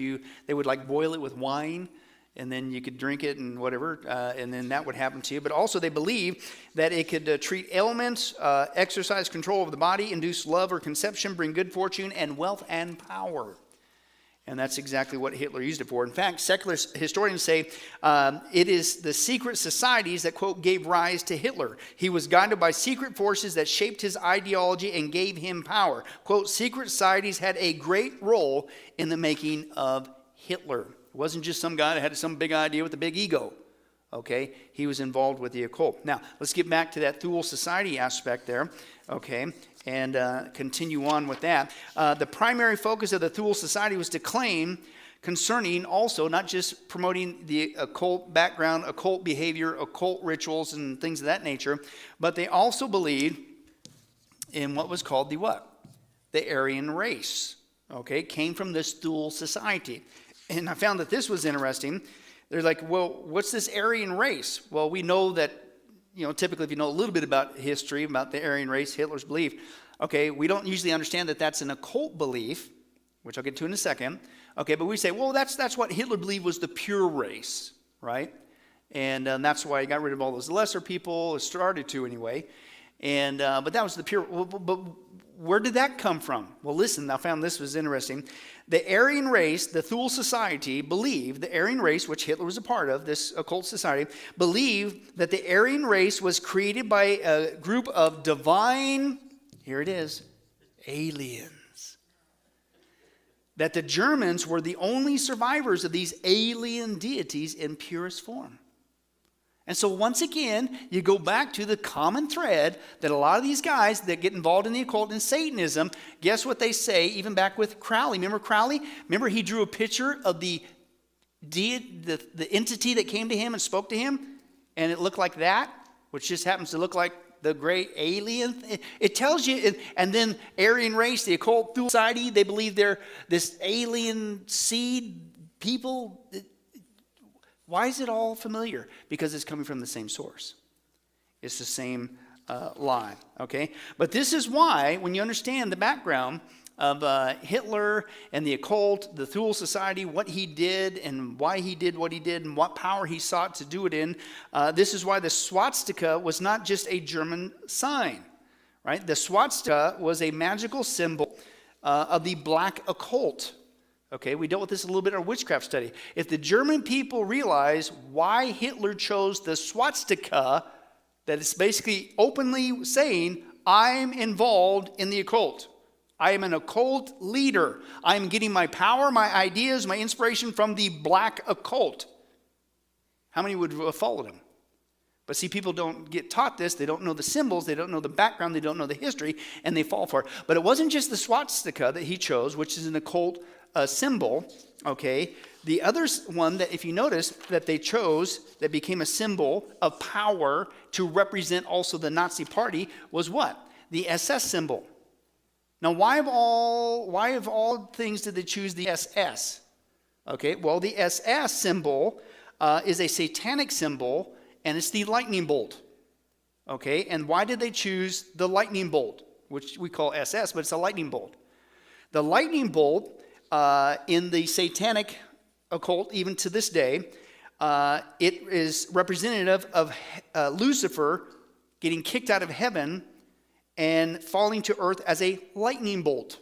They would like boil it with wine, and then you could drink it and whatever, and then that would happen to you. But also they believe that it could treat ailments, exercise control of the body, induce love or conception, bring good fortune and wealth and power. And that's exactly what Hitler used it for. In fact, secular historians say it is the secret societies that, quote, gave rise to Hitler. He was guided by secret forces that shaped his ideology and gave him power. Quote, secret societies had a great role in the making of Hitler. It wasn't just some guy that had some big idea with a big ego. Okay, he was involved with the occult. Now, let's get back to that Thule Society aspect there. Okay, and continue on with that. The primary focus of the Thule Society was to claim concerning also not just promoting the occult background, occult behavior, occult rituals, and things of that nature, but they also believed in what was called the what? the Aryan race. Okay, came from this Thule Society. And I found that this was interesting. They're like, well, what's this Aryan race? Well, we know that, typically if you know a little bit about history, about the Aryan race, Hitler's belief, okay, we don't usually understand that that's an occult belief, which I'll get to in a second. Okay, but we say, well, that's what Hitler believed was the pure race, right? And that's why he got rid of all those lesser people, started to anyway. And but that was the pure. But where did that come from? Well, listen, I found this was interesting. The Aryan race, the Thule Society, believed, the Aryan race, which Hitler was a part of, this occult society, believed that the Aryan race was created by a group of divine, here it is, aliens. That the Germans were the only survivors of these alien deities in purest form. And so once again, you go back to the common thread that a lot of these guys that get involved in the occult and Satanism, guess what they say, even back with Crowley. Remember Crowley? Remember he drew a picture of the entity that came to him and spoke to him? And it looked like that, which just happens to look like the great alien. It tells you, and then Aryan race, the occult society, they believe they're this alien seed people. Why is it all familiar? Because it's coming from the same source. It's the same lie, okay? But this is why, when you understand the background of Hitler and the occult, the Thule Society, what he did and why he did what he did and what power he sought to do it in, this is why the swastika was not just a German sign, right? The swastika was a magical symbol of the black occult. Okay, we dealt with this a little bit in our witchcraft study. If the German people realize why Hitler chose the swastika, that it's basically openly saying, I'm involved in the occult. I am an occult leader. I am getting my power, my ideas, my inspiration from the black occult. How many would have followed him? But see, people don't get taught this. They don't know the symbols. They don't know the background. They don't know the history, and they fall for it. But it wasn't just the swastika that he chose, which is an occult symbol, okay? The other one that, if you notice, that they chose that became a symbol of power to represent also the Nazi party was what? The SS symbol. Now, why of all things did they choose the SS? Okay, well, the SS symbol is a satanic symbol, and it's the lightning bolt. Okay, and why did they choose the lightning bolt, which we call SS, but it's a lightning bolt? The lightning bolt in the satanic occult, even to this day, it is representative of Lucifer getting kicked out of heaven and falling to earth as a lightning bolt.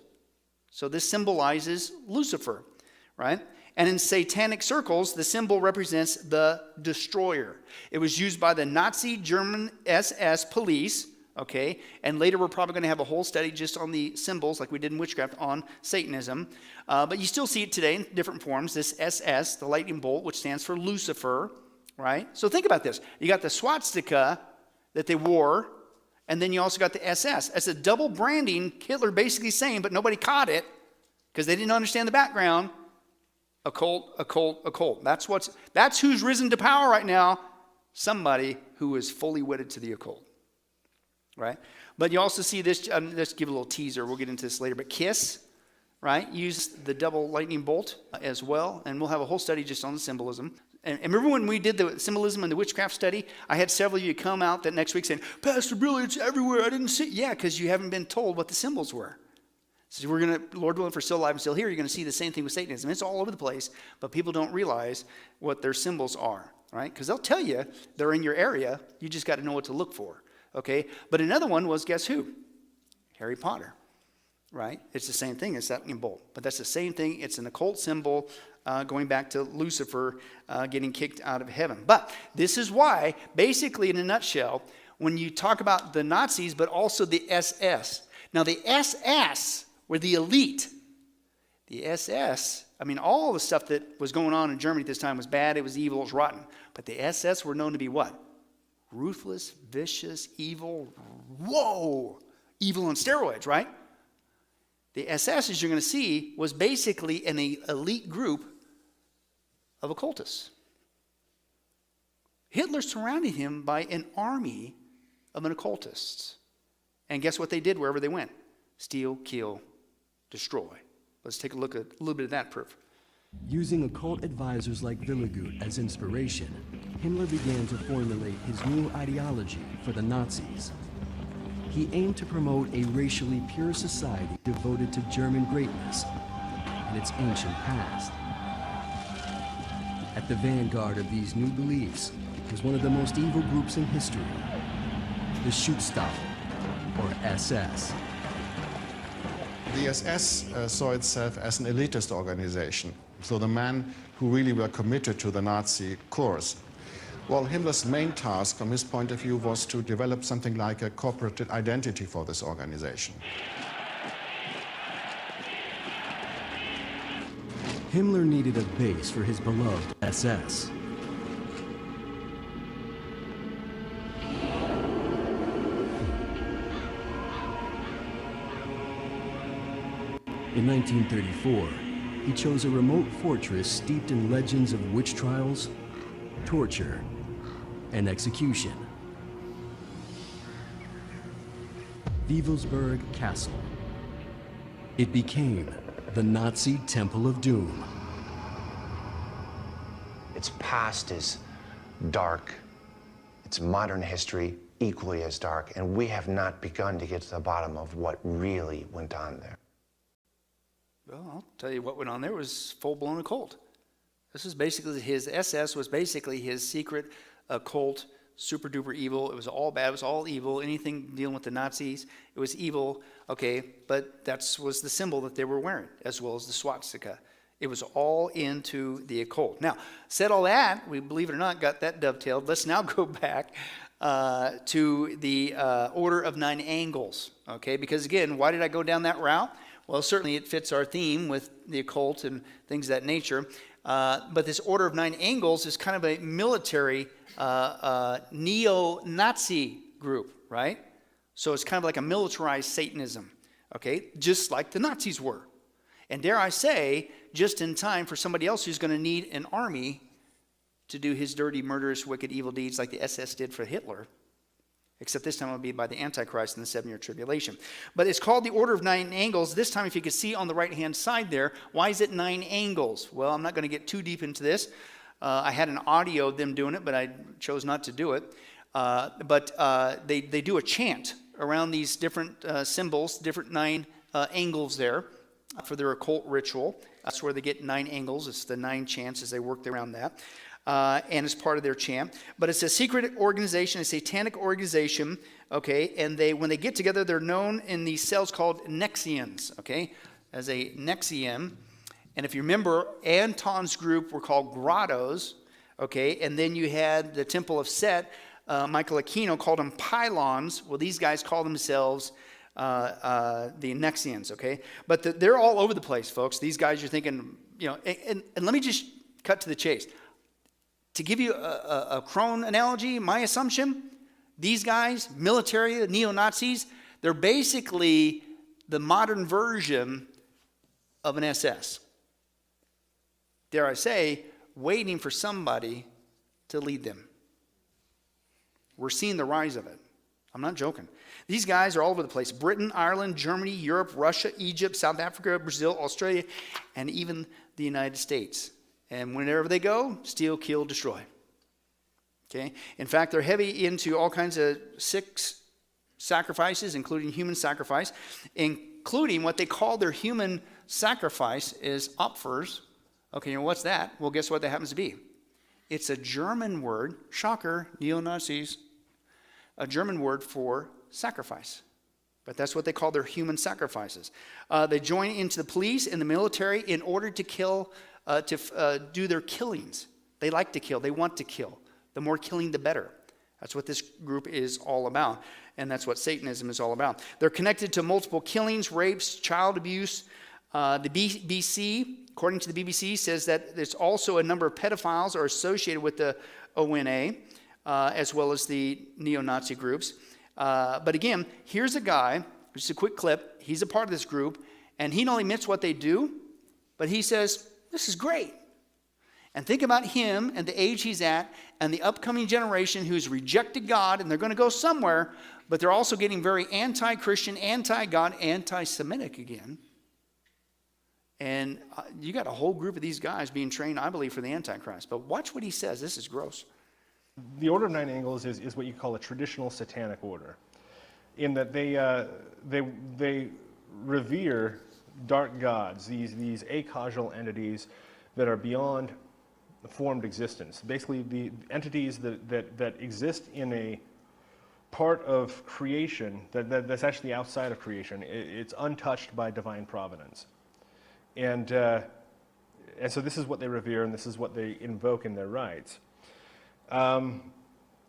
So this symbolizes Lucifer, right? And in satanic circles, the symbol represents the destroyer. It was used by the Nazi German SS police, okay? And later we're probably going to have a whole study just on the symbols like we did in witchcraft on Satanism. But you still see it today in different forms. This SS, the lightning bolt, which stands for Lucifer, right? So think about this. You got the swastika that they wore, and then you also got the SS. That's a double branding, Hitler basically saying, but nobody caught it because they didn't understand the background. Occult, occult, occult. That's who's risen to power right now. Somebody who is fully wedded to the occult. Right? But you also see this, let's give a little teaser. We'll get into this later. But KISS, right, used the double lightning bolt as well. And we'll have a whole study just on the symbolism. And remember when we did the symbolism and the witchcraft study? I had several of you come out that next week saying, Pastor Billy, it's everywhere. I didn't see it. Yeah, because you haven't been told what the symbols were. So we're going to, Lord willing, if we're still alive and still here, you're going to see the same thing with Satanism. It's all over the place, but people don't realize what their symbols are, right? Because they'll tell you they're in your area. You just got to know what to look for, okay? But another one was, guess who? Harry Potter, right? It's the same thing as that bolt, but that's the same thing. It's an occult symbol going back to Lucifer getting kicked out of heaven. But this is why, basically in a nutshell, when you talk about the Nazis, but also the SS. Now the SS were the elite. The SS, I mean, all the stuff that was going on in Germany at this time was bad, it was evil, it was rotten. But the SS were known to be what? Ruthless, vicious, evil, evil on steroids, right? The SS, as you're going to see, was basically an elite group of occultists. Hitler surrounded him by an army of occultists. And guess what they did wherever they went? Steal, kill, destroy. Let's take a look at a little bit of that proof. Using occult advisors like Willigut as inspiration, Himmler began to formulate his new ideology for the Nazis. He aimed to promote a racially pure society devoted to German greatness and its ancient past. At the vanguard of these new beliefs was one of the most evil groups in history, the Schutzstaffel, or SS. The SS saw itself as an elitist organization, so the men who really were committed to the Nazi cause. Well, Himmler's main task, from his point of view, was to develop something like a corporate identity for this organization. Himmler needed a base for his beloved SS. In 1934, he chose a remote fortress steeped in legends of witch trials, torture, and execution. Wewelsburg Castle. It became the Nazi Temple of Doom. Its past is dark. Its modern history equally as dark, and we have not begun to get to the bottom of what really went on there. Well, I'll tell you what went on there was full-blown occult. This is basically his SS was basically his secret occult, super-duper evil. It was all bad. It was all evil. Anything dealing with the Nazis, it was evil. Okay, but that was the symbol that they were wearing, as well as the swastika. It was all into the occult. Now, said all that, we, believe it or not, got that dovetailed. Let's now go back to the Order of Nine Angles. Okay, because again, why did I go down that route? Well, certainly it fits our theme with the occult and things of that nature. But this Order of Nine Angles is kind of a military neo-Nazi group, right? So it's kind of like a militarized Satanism, okay? Just like the Nazis were. And dare I say, just in time for somebody else who's going to need an army to do his dirty, murderous, wicked, evil deeds like the SS did for Hitler. Except this time it will be by the Antichrist in the 7-year tribulation. But it's called the Order of Nine Angles. This time, if you can see on the right-hand side there, why is it 9 angles? Well, I'm not going to get too deep into this. I had an audio of them doing it, but I chose not to do it. They do a chant around these different symbols, different 9 angles there for their occult ritual. That's where they get 9 angles. It's the 9 chants as they work around that. And it's part of their chant. But it's a secret organization, a satanic organization, okay? And when they get together, they're known in these cells called Nexions, okay? As a Nexium. And if you remember, Anton's group were called grottos, okay? And then you had the Temple of Set. Michael Aquino called them pylons. Well, these guys call themselves the Nexions, okay? But they're all over the place, folks. These guys, you're thinking, and let me just cut to the chase. To give you a Crone analogy, my assumption, these guys, military, neo-Nazis, they're basically the modern version of an SS. Dare I say, waiting for somebody to lead them. We're seeing the rise of it. I'm not joking. These guys are all over the place. Britain, Ireland, Germany, Europe, Russia, Egypt, South Africa, Brazil, Australia, and even the United States. And whenever they go, steal, kill, destroy. Okay? In fact, they're heavy into all kinds of sick sacrifices, including human sacrifice, including what they call their human sacrifice is Opfers. Okay, and what's that? Well, guess what that happens to be? It's a German word, shocker, neo-Nazis, a German word for sacrifice. But that's what they call their human sacrifices. They join into the police and the military in order to kill, do their killings. They like to kill. They want to kill. The more killing, the better. That's what this group is all about. And that's what Satanism is all about. They're connected to multiple killings, rapes, child abuse. The BBC, according to the BBC, says that there's also a number of pedophiles are associated with the ONA, as well as the neo-Nazi groups. But again, here's a guy, just a quick clip. He's a part of this group, and he not only admits what they do, but he says, this is great. And think about him and the age he's at and the upcoming generation who's rejected God, and they're going to go somewhere, but they're also getting very anti-Christian, anti-God, anti-Semitic again. And you got a whole group of these guys being trained, I believe, for the Antichrist. But watch what he says. This is gross. The Order of Nine Angles is what you call a traditional satanic order, in that they revere dark gods, these acausal entities that are beyond formed existence. Basically, the entities that exist in a part of creation that's actually outside of creation. It's untouched by divine providence. And so this is what they revere, and this is what they invoke in their rites.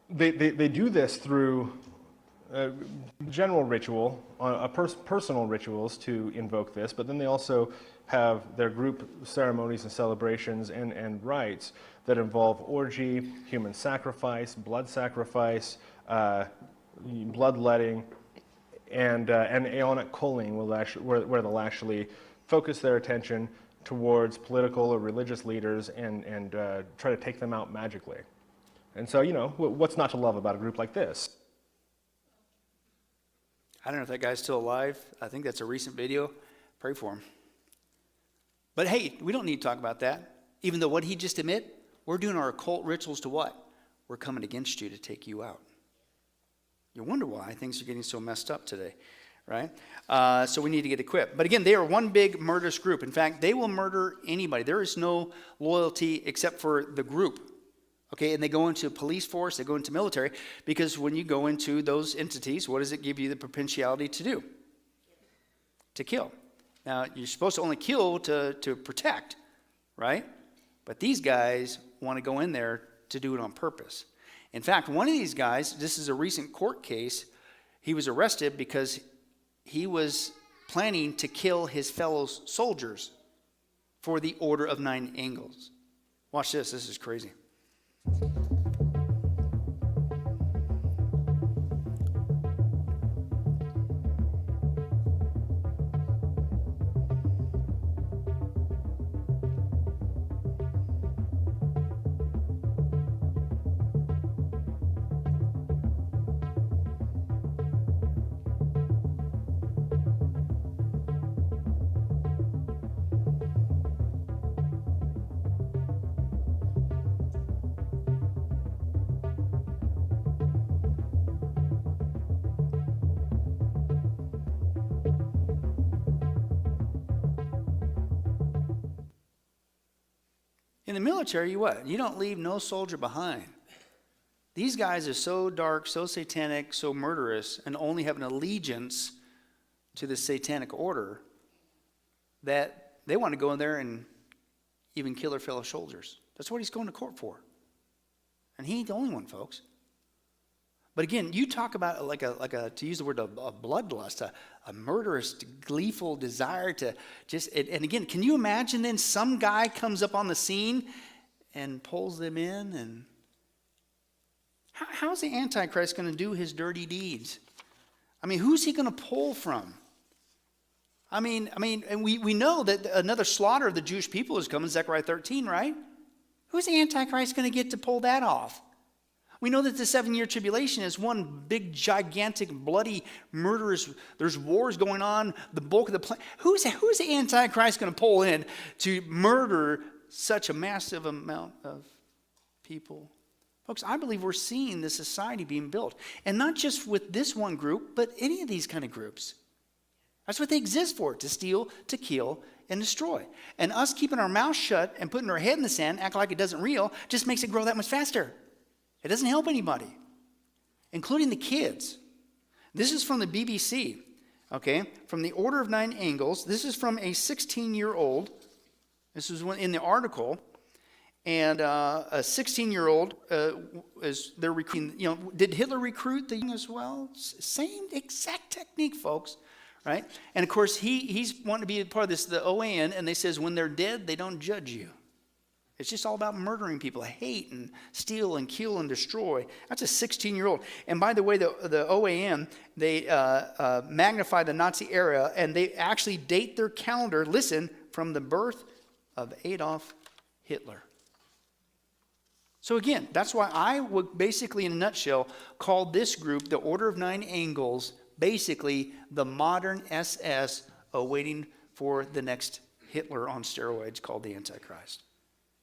They do this through general ritual, personal rituals to invoke this, but then they also have their group ceremonies and celebrations and rites that involve orgy, human sacrifice, blood sacrifice, bloodletting, and aeonic culling, where they'll actually focus their attention towards political or religious leaders and try to take them out magically. And so, what's not to love about a group like this? I don't know if that guy's still alive. I think that's a recent video. Pray for him. But hey, we don't need to talk about that. Even though what he just admitted, we're doing our occult rituals to what? We're coming against you to take you out. You wonder why things are getting so messed up today, right? So we need to get equipped. But again, they are one big murderous group. In fact, they will murder anybody. There is no loyalty except for the group. Okay, and they go into police force, they go into military, because when you go into those entities, what does it give you the potentiality to do? To kill. Now, you're supposed to only kill to protect, right? But these guys want to go in there to do it on purpose. In fact, one of these guys, this is a recent court case, he was arrested because he was planning to kill his fellow soldiers for the Order of Nine Angles. Watch this is crazy. In the military, you don't leave no soldier behind. These guys are so dark, so satanic, so murderous, and only have an allegiance to the satanic order that they want to go in there and even kill their fellow soldiers. That's what he's going to court for. And he ain't the only one, folks. But again, you talk about like a to use the word, a bloodlust, a murderous, gleeful desire to just, and again, can you imagine then some guy comes up on the scene and pulls them in? And how's the Antichrist going to do his dirty deeds? I mean, who's he going to pull from? I mean, and we know that another slaughter of the Jewish people is coming, Zechariah 13, right? Who's the Antichrist going to get to pull that off? We know that the 7-year tribulation is one big, gigantic, bloody, murderous, there's wars going on, the bulk of the planet. Who's the Antichrist going to pull in to murder such a massive amount of people? Folks, I believe we're seeing this society being built. And not just with this one group, but any of these kind of groups. That's what they exist for, to steal, to kill, and destroy. And us keeping our mouth shut and putting our head in the sand, act like it doesn't real, just makes it grow that much faster. It doesn't help anybody, including the kids. This is from the BBC, okay, from the Order of Nine Angles. This is from a 16-year-old. This was in the article. And a 16-year-old, they're recruiting, did Hitler recruit the young as well? Same exact technique, folks, right? And, of course, he's wanting to be a part of this, the OAN, and they says when they're dead, they don't judge you. It's just all about murdering people, hate and steal and kill and destroy. That's a 16-year-old. And by the way, the OAN, they magnify the Nazi era, and they actually date their calendar, listen, from the birth of Adolf Hitler. So again, that's why I would basically, in a nutshell, call this group, the Order of Nine Angles, basically the modern SS awaiting for the next Hitler on steroids called the Antichrist.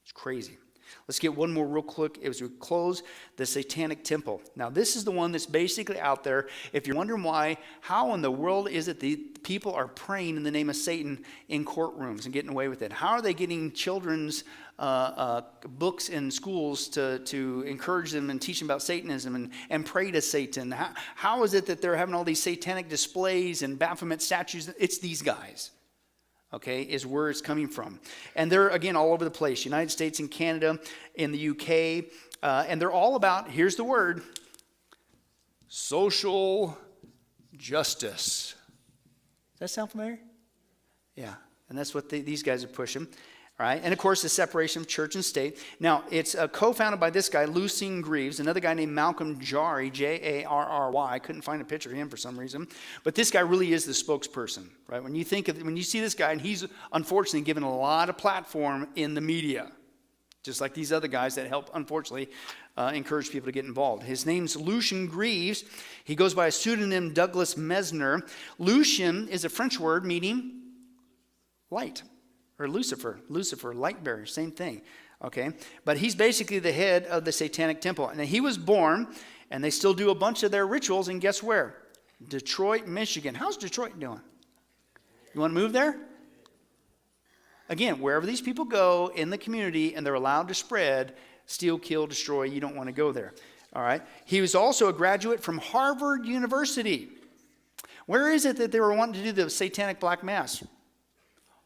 It's crazy. Let's get one more real quick as we close. The Satanic Temple. Now, this is the one that's basically out there. If you're wondering why, how in the world is it the people are praying in the name of Satan in courtrooms and getting away with it? How are they getting children's books in schools to encourage them and teach them about Satanism and pray to Satan? How is it that they're having all these satanic displays and Baphomet statues? It's these guys. Okay, is where it's coming from. And they're, again, all over the place. United States and Canada, in the UK. And they're all about, here's the word, social justice. Does that sound familiar? Yeah, and that's what these guys are pushing. All right, and of course the separation of church and state. Now, it's co-founded by this guy, Lucien Greaves, another guy named Malcolm Jarry, Jarry. I couldn't find a picture of him for some reason, but this guy really is the spokesperson, right? When you see this guy, and he's unfortunately given a lot of platform in the media, just like these other guys that help, unfortunately, encourage people to get involved. His name's Lucien Greaves. He goes by a pseudonym Douglas Mesner. Lucien is a French word meaning light. Or Lucifer, light bearer, same thing, okay? But he's basically the head of the Satanic Temple. And he was born, and they still do a bunch of their rituals, and guess where? Detroit, Michigan. How's Detroit doing? You want to move there? Again, wherever these people go in the community and they're allowed to spread, steal, kill, destroy, you don't want to go there, all right? He was also a graduate from Harvard University. Where is it that they were wanting to do the Satanic Black Mass?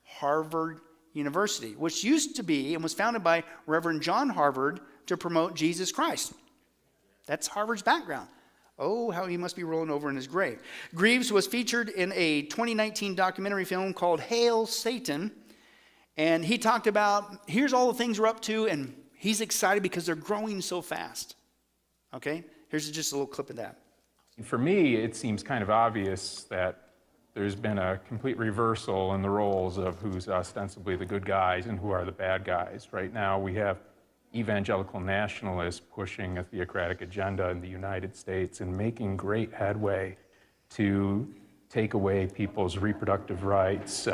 Harvard University, which used to be and was founded by Reverend John Harvard to promote Jesus Christ. That's Harvard's background. Oh, how he must be rolling over in his grave. Greaves was featured in a 2019 documentary film called Hail Satan, and he talked about, here's all the things we're up to, and he's excited because they're growing so fast. Okay? Here's just a little clip of that. For me, it seems kind of obvious that there's been a complete reversal in the roles of who's ostensibly the good guys and who are the bad guys. Right now, we have evangelical nationalists pushing a theocratic agenda in the United States and making great headway to take away people's reproductive rights,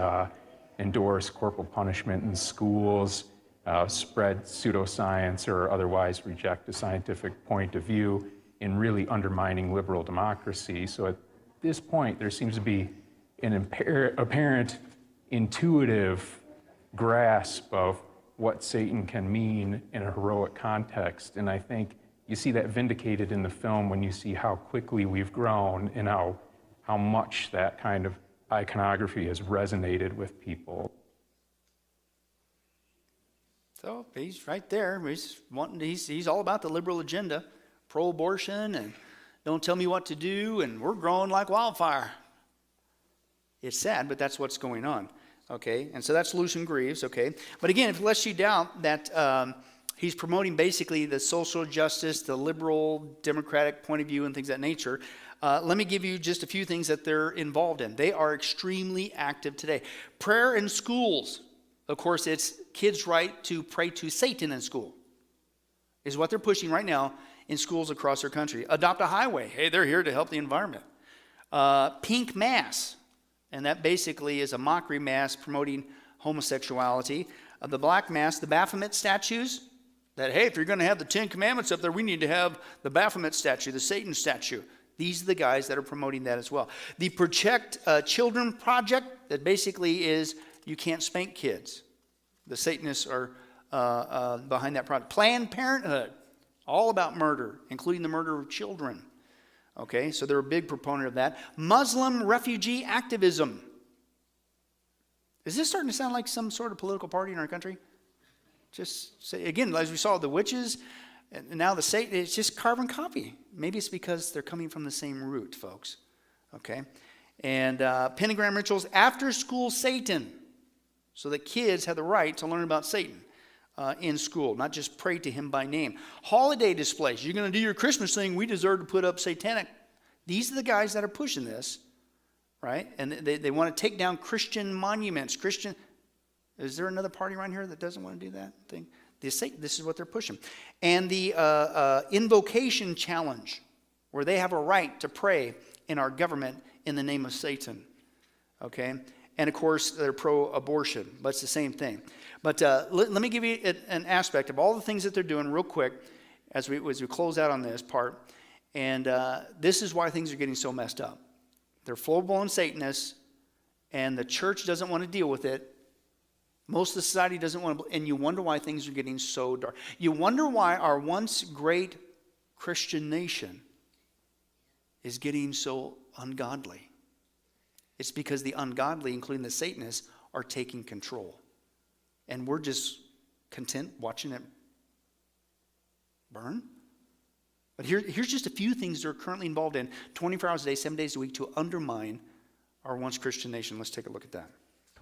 endorse corporal punishment in schools, spread pseudoscience or otherwise reject a scientific point of view in really undermining liberal democracy. So at this point, there seems to be an apparent intuitive grasp of what Satan can mean in a heroic context. And I think you see that vindicated in the film when you see how quickly we've grown and how much that kind of iconography has resonated with people. So he's right there. He's all about the liberal agenda, pro-abortion, and don't tell me what to do, and we're growing like wildfire. It's sad, but that's what's going on, okay? And so that's Lucien Greaves, okay? But again, if it lets you doubt that he's promoting basically the social justice, the liberal democratic point of view and things of that nature, let me give you just a few things that they're involved in. They are extremely active today. Prayer in schools. Of course, it's kids' right to pray to Satan in school is what they're pushing right now in schools across our country. Adopt a highway. Hey, they're here to help the environment. Pink Mass. And that basically is a mockery mass promoting homosexuality. The Black Mass, the Baphomet statues, that, hey, if you're going to have the Ten Commandments up there, we need to have the Baphomet statue, the Satan statue. These are the guys that are promoting that as well. The Protect Children Project, that basically is you can't spank kids. The Satanists are behind that project. Planned Parenthood, all about murder, including the murder of children. Okay, so they're a big proponent of that. Muslim refugee activism. Is this starting to sound like some sort of political party in our country? Just say, again, as we saw, the witches, and now the Satan, it's just carbon copy. Maybe it's because they're coming from the same root, folks. Okay, and pentagram rituals, after school Satan, so that kids have the right to learn about Satan in school, not just pray to him by name. Holiday displays. You're going to do your Christmas thing, we deserve to put up satanic. These are the guys that are pushing this, right? And they want to take down Christian monuments. Is there another party around here that doesn't want to do that thing? This is what they're pushing. And the invocation challenge, where they have a right to pray in our government in the name of Satan. Okay? And of course, they're pro-abortion, but it's the same thing. But let me give you an aspect of all the things that they're doing real quick as we close out on this part. And this is why things are getting so messed up. They're full-blown Satanists, and the church doesn't want to deal with it. Most of the society doesn't want to, and you wonder why things are getting so dark. You wonder why our once great Christian nation is getting so ungodly. It's because the ungodly, including the Satanists, are taking control. And we're just content watching it burn. But here's just a few things they're currently involved in 24 hours a day, 7 days a week to undermine our once Christian nation. Let's take a look at that.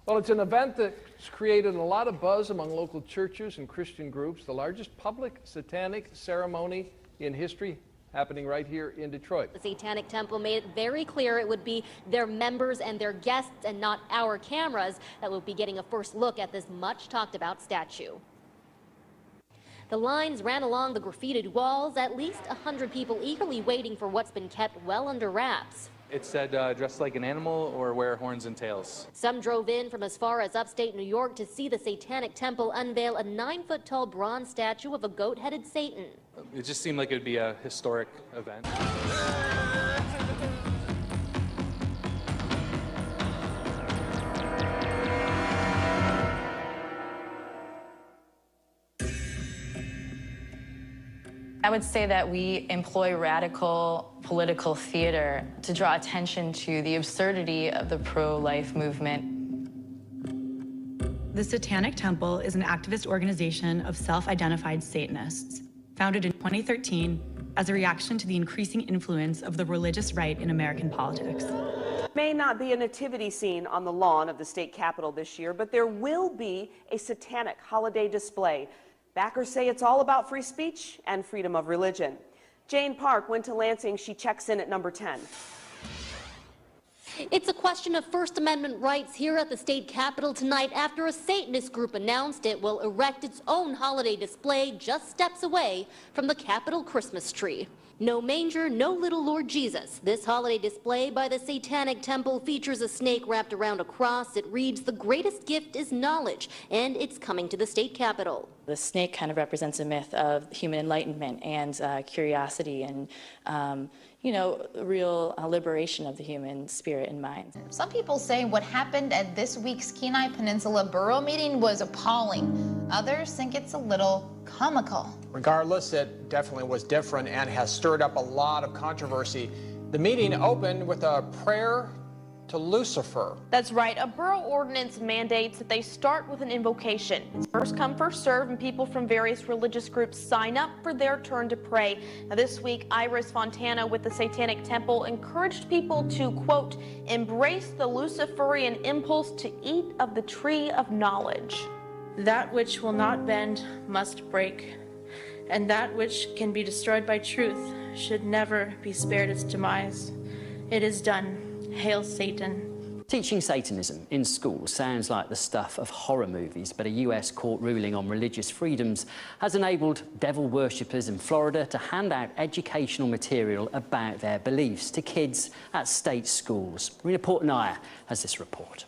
Well, it's an event that's created a lot of buzz among local churches and Christian groups. The largest public satanic ceremony in history happening right here in Detroit. The Satanic Temple made it very clear it would be their members and their guests and not our cameras that will be getting a first look at this much talked about statue. The lines ran along the graffitied walls, at least 100 people eagerly waiting for what's been kept well under wraps. It said dress like an animal or wear horns and tails. Some drove in from as far as upstate New York to see the Satanic Temple unveil a 9-foot-tall bronze statue of a goat-headed Satan. It just seemed like it would be a historic event. I would say that we employ radical political theater to draw attention to the absurdity of the pro-life movement. The Satanic Temple is an activist organization of self-identified Satanists, founded in 2013 as a reaction to the increasing influence of the religious right in American politics. May not be a nativity scene on the lawn of the state capitol this year, but there will be a satanic holiday display. Backers say it's all about free speech and freedom of religion. Jane Park went to Lansing. She checks in at number 10. It's a question of First Amendment rights here at the state capitol tonight after a Satanist group announced it will erect its own holiday display just steps away from the Capitol Christmas tree. No manger, no little Lord Jesus. This holiday display by the Satanic Temple features a snake wrapped around a cross. It reads, "The greatest gift is knowledge," and it's coming to the state capitol. The snake kind of represents a myth of human enlightenment and curiosity and, real liberation of the human spirit and mind. Some people say what happened at this week's Kenai Peninsula Borough meeting was appalling. Others think it's a little comical. Regardless, it definitely was different and has stirred up a lot of controversy. The meeting opened with a prayer to Lucifer. That's right. A borough ordinance mandates that they start with an invocation. It's first come, first serve, and people from various religious groups sign up for their turn to pray. Now, this week, Iris Fontana with the Satanic Temple encouraged people to, quote, embrace the Luciferian impulse to eat of the tree of knowledge. That which will not bend must break, and that which can be destroyed by truth should never be spared its demise. It is done. Hail Satan. Teaching Satanism in schools sounds like the stuff of horror movies, but a US court ruling on religious freedoms has enabled devil worshippers in Florida to hand out educational material about their beliefs to kids at state schools. Rena Portnaya has this report.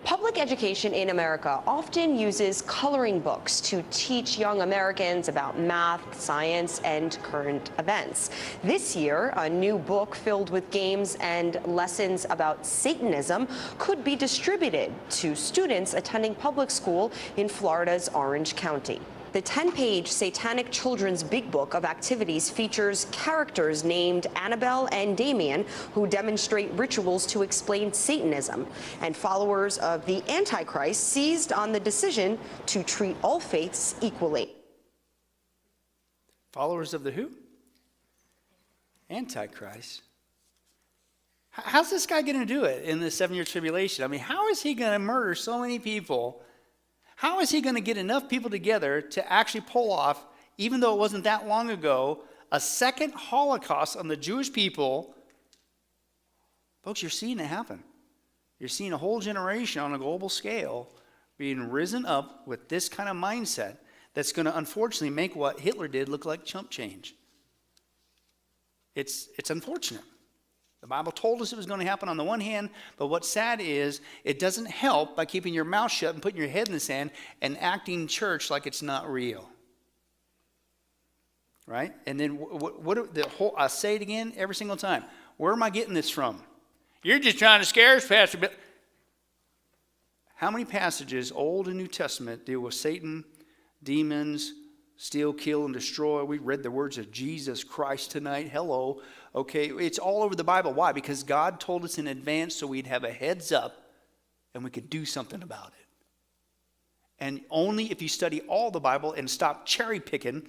Public education in America often uses coloring books to teach young Americans about math, science, and current events. This year, a new book filled with games and lessons about Satanism could be distributed to students attending public school in Florida's Orange County. The 10-page Satanic Children's Big Book of Activities features characters named Annabelle and Damien who demonstrate rituals to explain Satanism, and followers of the Antichrist seized on the decision to treat all faiths equally. Followers of the who? Antichrist. How's this guy going to do it in the 7-year tribulation? I mean, how is he going to murder so many people? How is he going to get enough people together to actually pull off, even though it wasn't that long ago, a second Holocaust on the Jewish people? Folks, you're seeing it happen. You're seeing a whole generation on a global scale being risen up with this kind of mindset that's going to unfortunately make what Hitler did look like chump change. It's unfortunate. The Bible told us it was going to happen on the one hand, but what's sad is it doesn't help by keeping your mouth shut and putting your head in the sand and acting church like it's not real. Right? And then I say it again every single time. Where am I getting this from? You're just trying to scare us, Pastor Bill. How many passages, Old and New Testament, deal with Satan, demons, steal, kill, and destroy? We read the words of Jesus Christ tonight. Hello. Okay, it's all over the Bible. Why? Because God told us in advance so we'd have a heads up and we could do something about it. And only if you study all the Bible and stop cherry picking,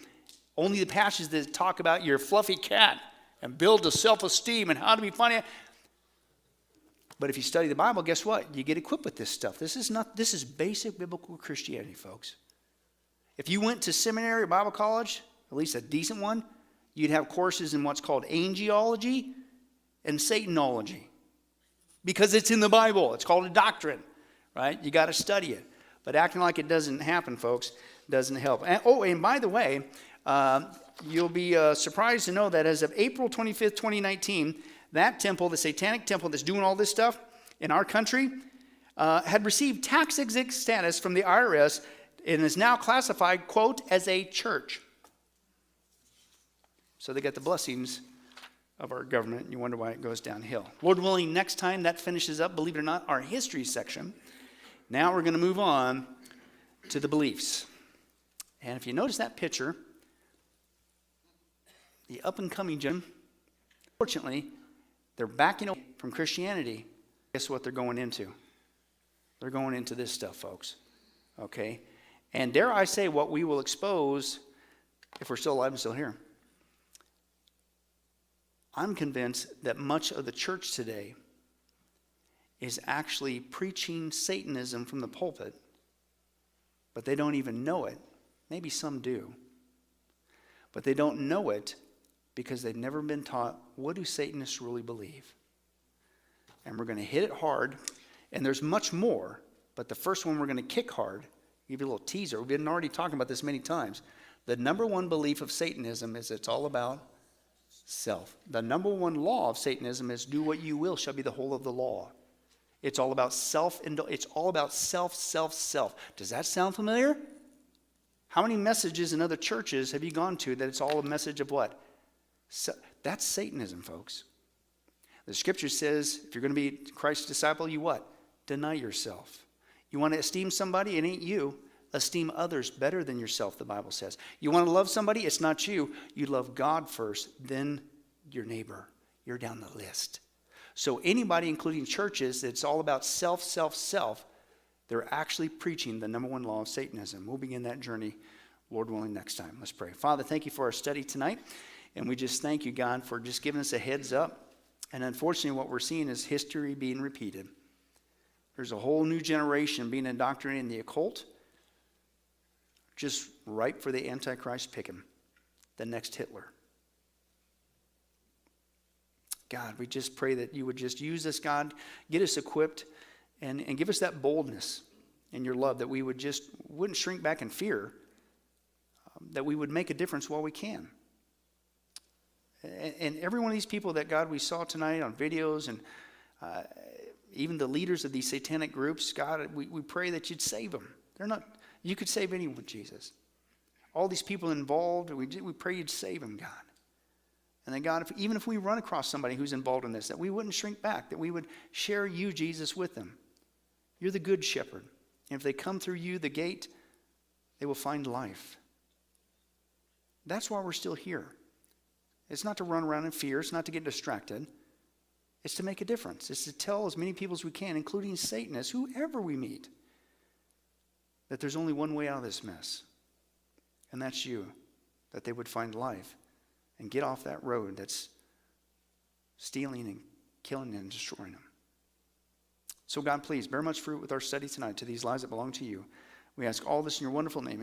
only the passages that talk about your fluffy cat and build a self-esteem and how to be funny. But if you study the Bible, guess what? You get equipped with this stuff. This is basic biblical Christianity, folks. If you went to seminary or Bible college, at least a decent one, you'd have courses in what's called angelology and Satanology. Because it's in the Bible. It's called a doctrine, right? You got to study it. But acting like it doesn't happen, folks, doesn't help. And by the way, you'll be surprised to know that as of April 25th, 2019, that temple, the Satanic temple that's doing all this stuff in our country, had received tax exempt status from the IRS and is now classified, quote, as a church. So they got the blessings of our government, and you wonder why it goes downhill. Lord willing, next time that finishes up, believe it or not, our history section. Now we're going to move on to the beliefs. And if you notice that picture, the up-and-coming gym, fortunately, they're backing away from Christianity. Guess what they're going into? They're going into this stuff, folks. Okay? And dare I say what we will expose if we're still alive and still here. I'm convinced that much of the church today is actually preaching Satanism from the pulpit, but they don't even know it. Maybe some do. But they don't know it because they've never been taught, what do Satanists really believe? And we're going to hit it hard, and there's much more, but the first one we're going to kick hard, give you a little teaser. We've been already talking about this many times. The number one belief of Satanism is it's all about self. The number one law of Satanism is do what you will shall be the whole of the law. It's all about self. It's all about self. Does that sound familiar? How many messages in other churches have you gone to that it's all a message of what? That's Satanism, folks. The scripture says if you're going to be Christ's disciple, you what? Deny yourself. You want to esteem somebody, it ain't you. Esteem others better than yourself, the Bible says. You want to love somebody, it's not you. You love God first, then your neighbor. You're down the list. So anybody, including churches, that's all about self, they're actually preaching the number one law of Satanism. We'll begin that journey, Lord willing, next time. Let's pray. Father, thank you for our study tonight. And we just thank you, God, for just giving us a heads up. And unfortunately, what we're seeing is history being repeated. There's a whole new generation being indoctrinated in the occult, just ripe for the Antichrist picking, the next Hitler. God, we just pray that you would just use us, God, get us equipped, and give us that boldness in your love, that we wouldn't shrink back in fear, that we would make a difference while we can. And every one of these people that, God, we saw tonight on videos, and even the leaders of these satanic groups, God, we pray that you'd save them. You could save anyone, Jesus. All these people involved, we pray you'd save them, God. And then, God, even if we run across somebody who's involved in this, that we wouldn't shrink back, that we would share you, Jesus, with them. You're the good shepherd. And if they come through you, the gate, they will find life. That's why we're still here. It's not to run around in fear. It's not to get distracted. It's to make a difference. It's to tell as many people as we can, including Satanists, whoever we meet, that there's only one way out of this mess. And that's you. That they would find life and get off that road that's stealing and killing and destroying them. So God, please, bear much fruit with our study tonight to these lives that belong to you. We ask all this in your wonderful name.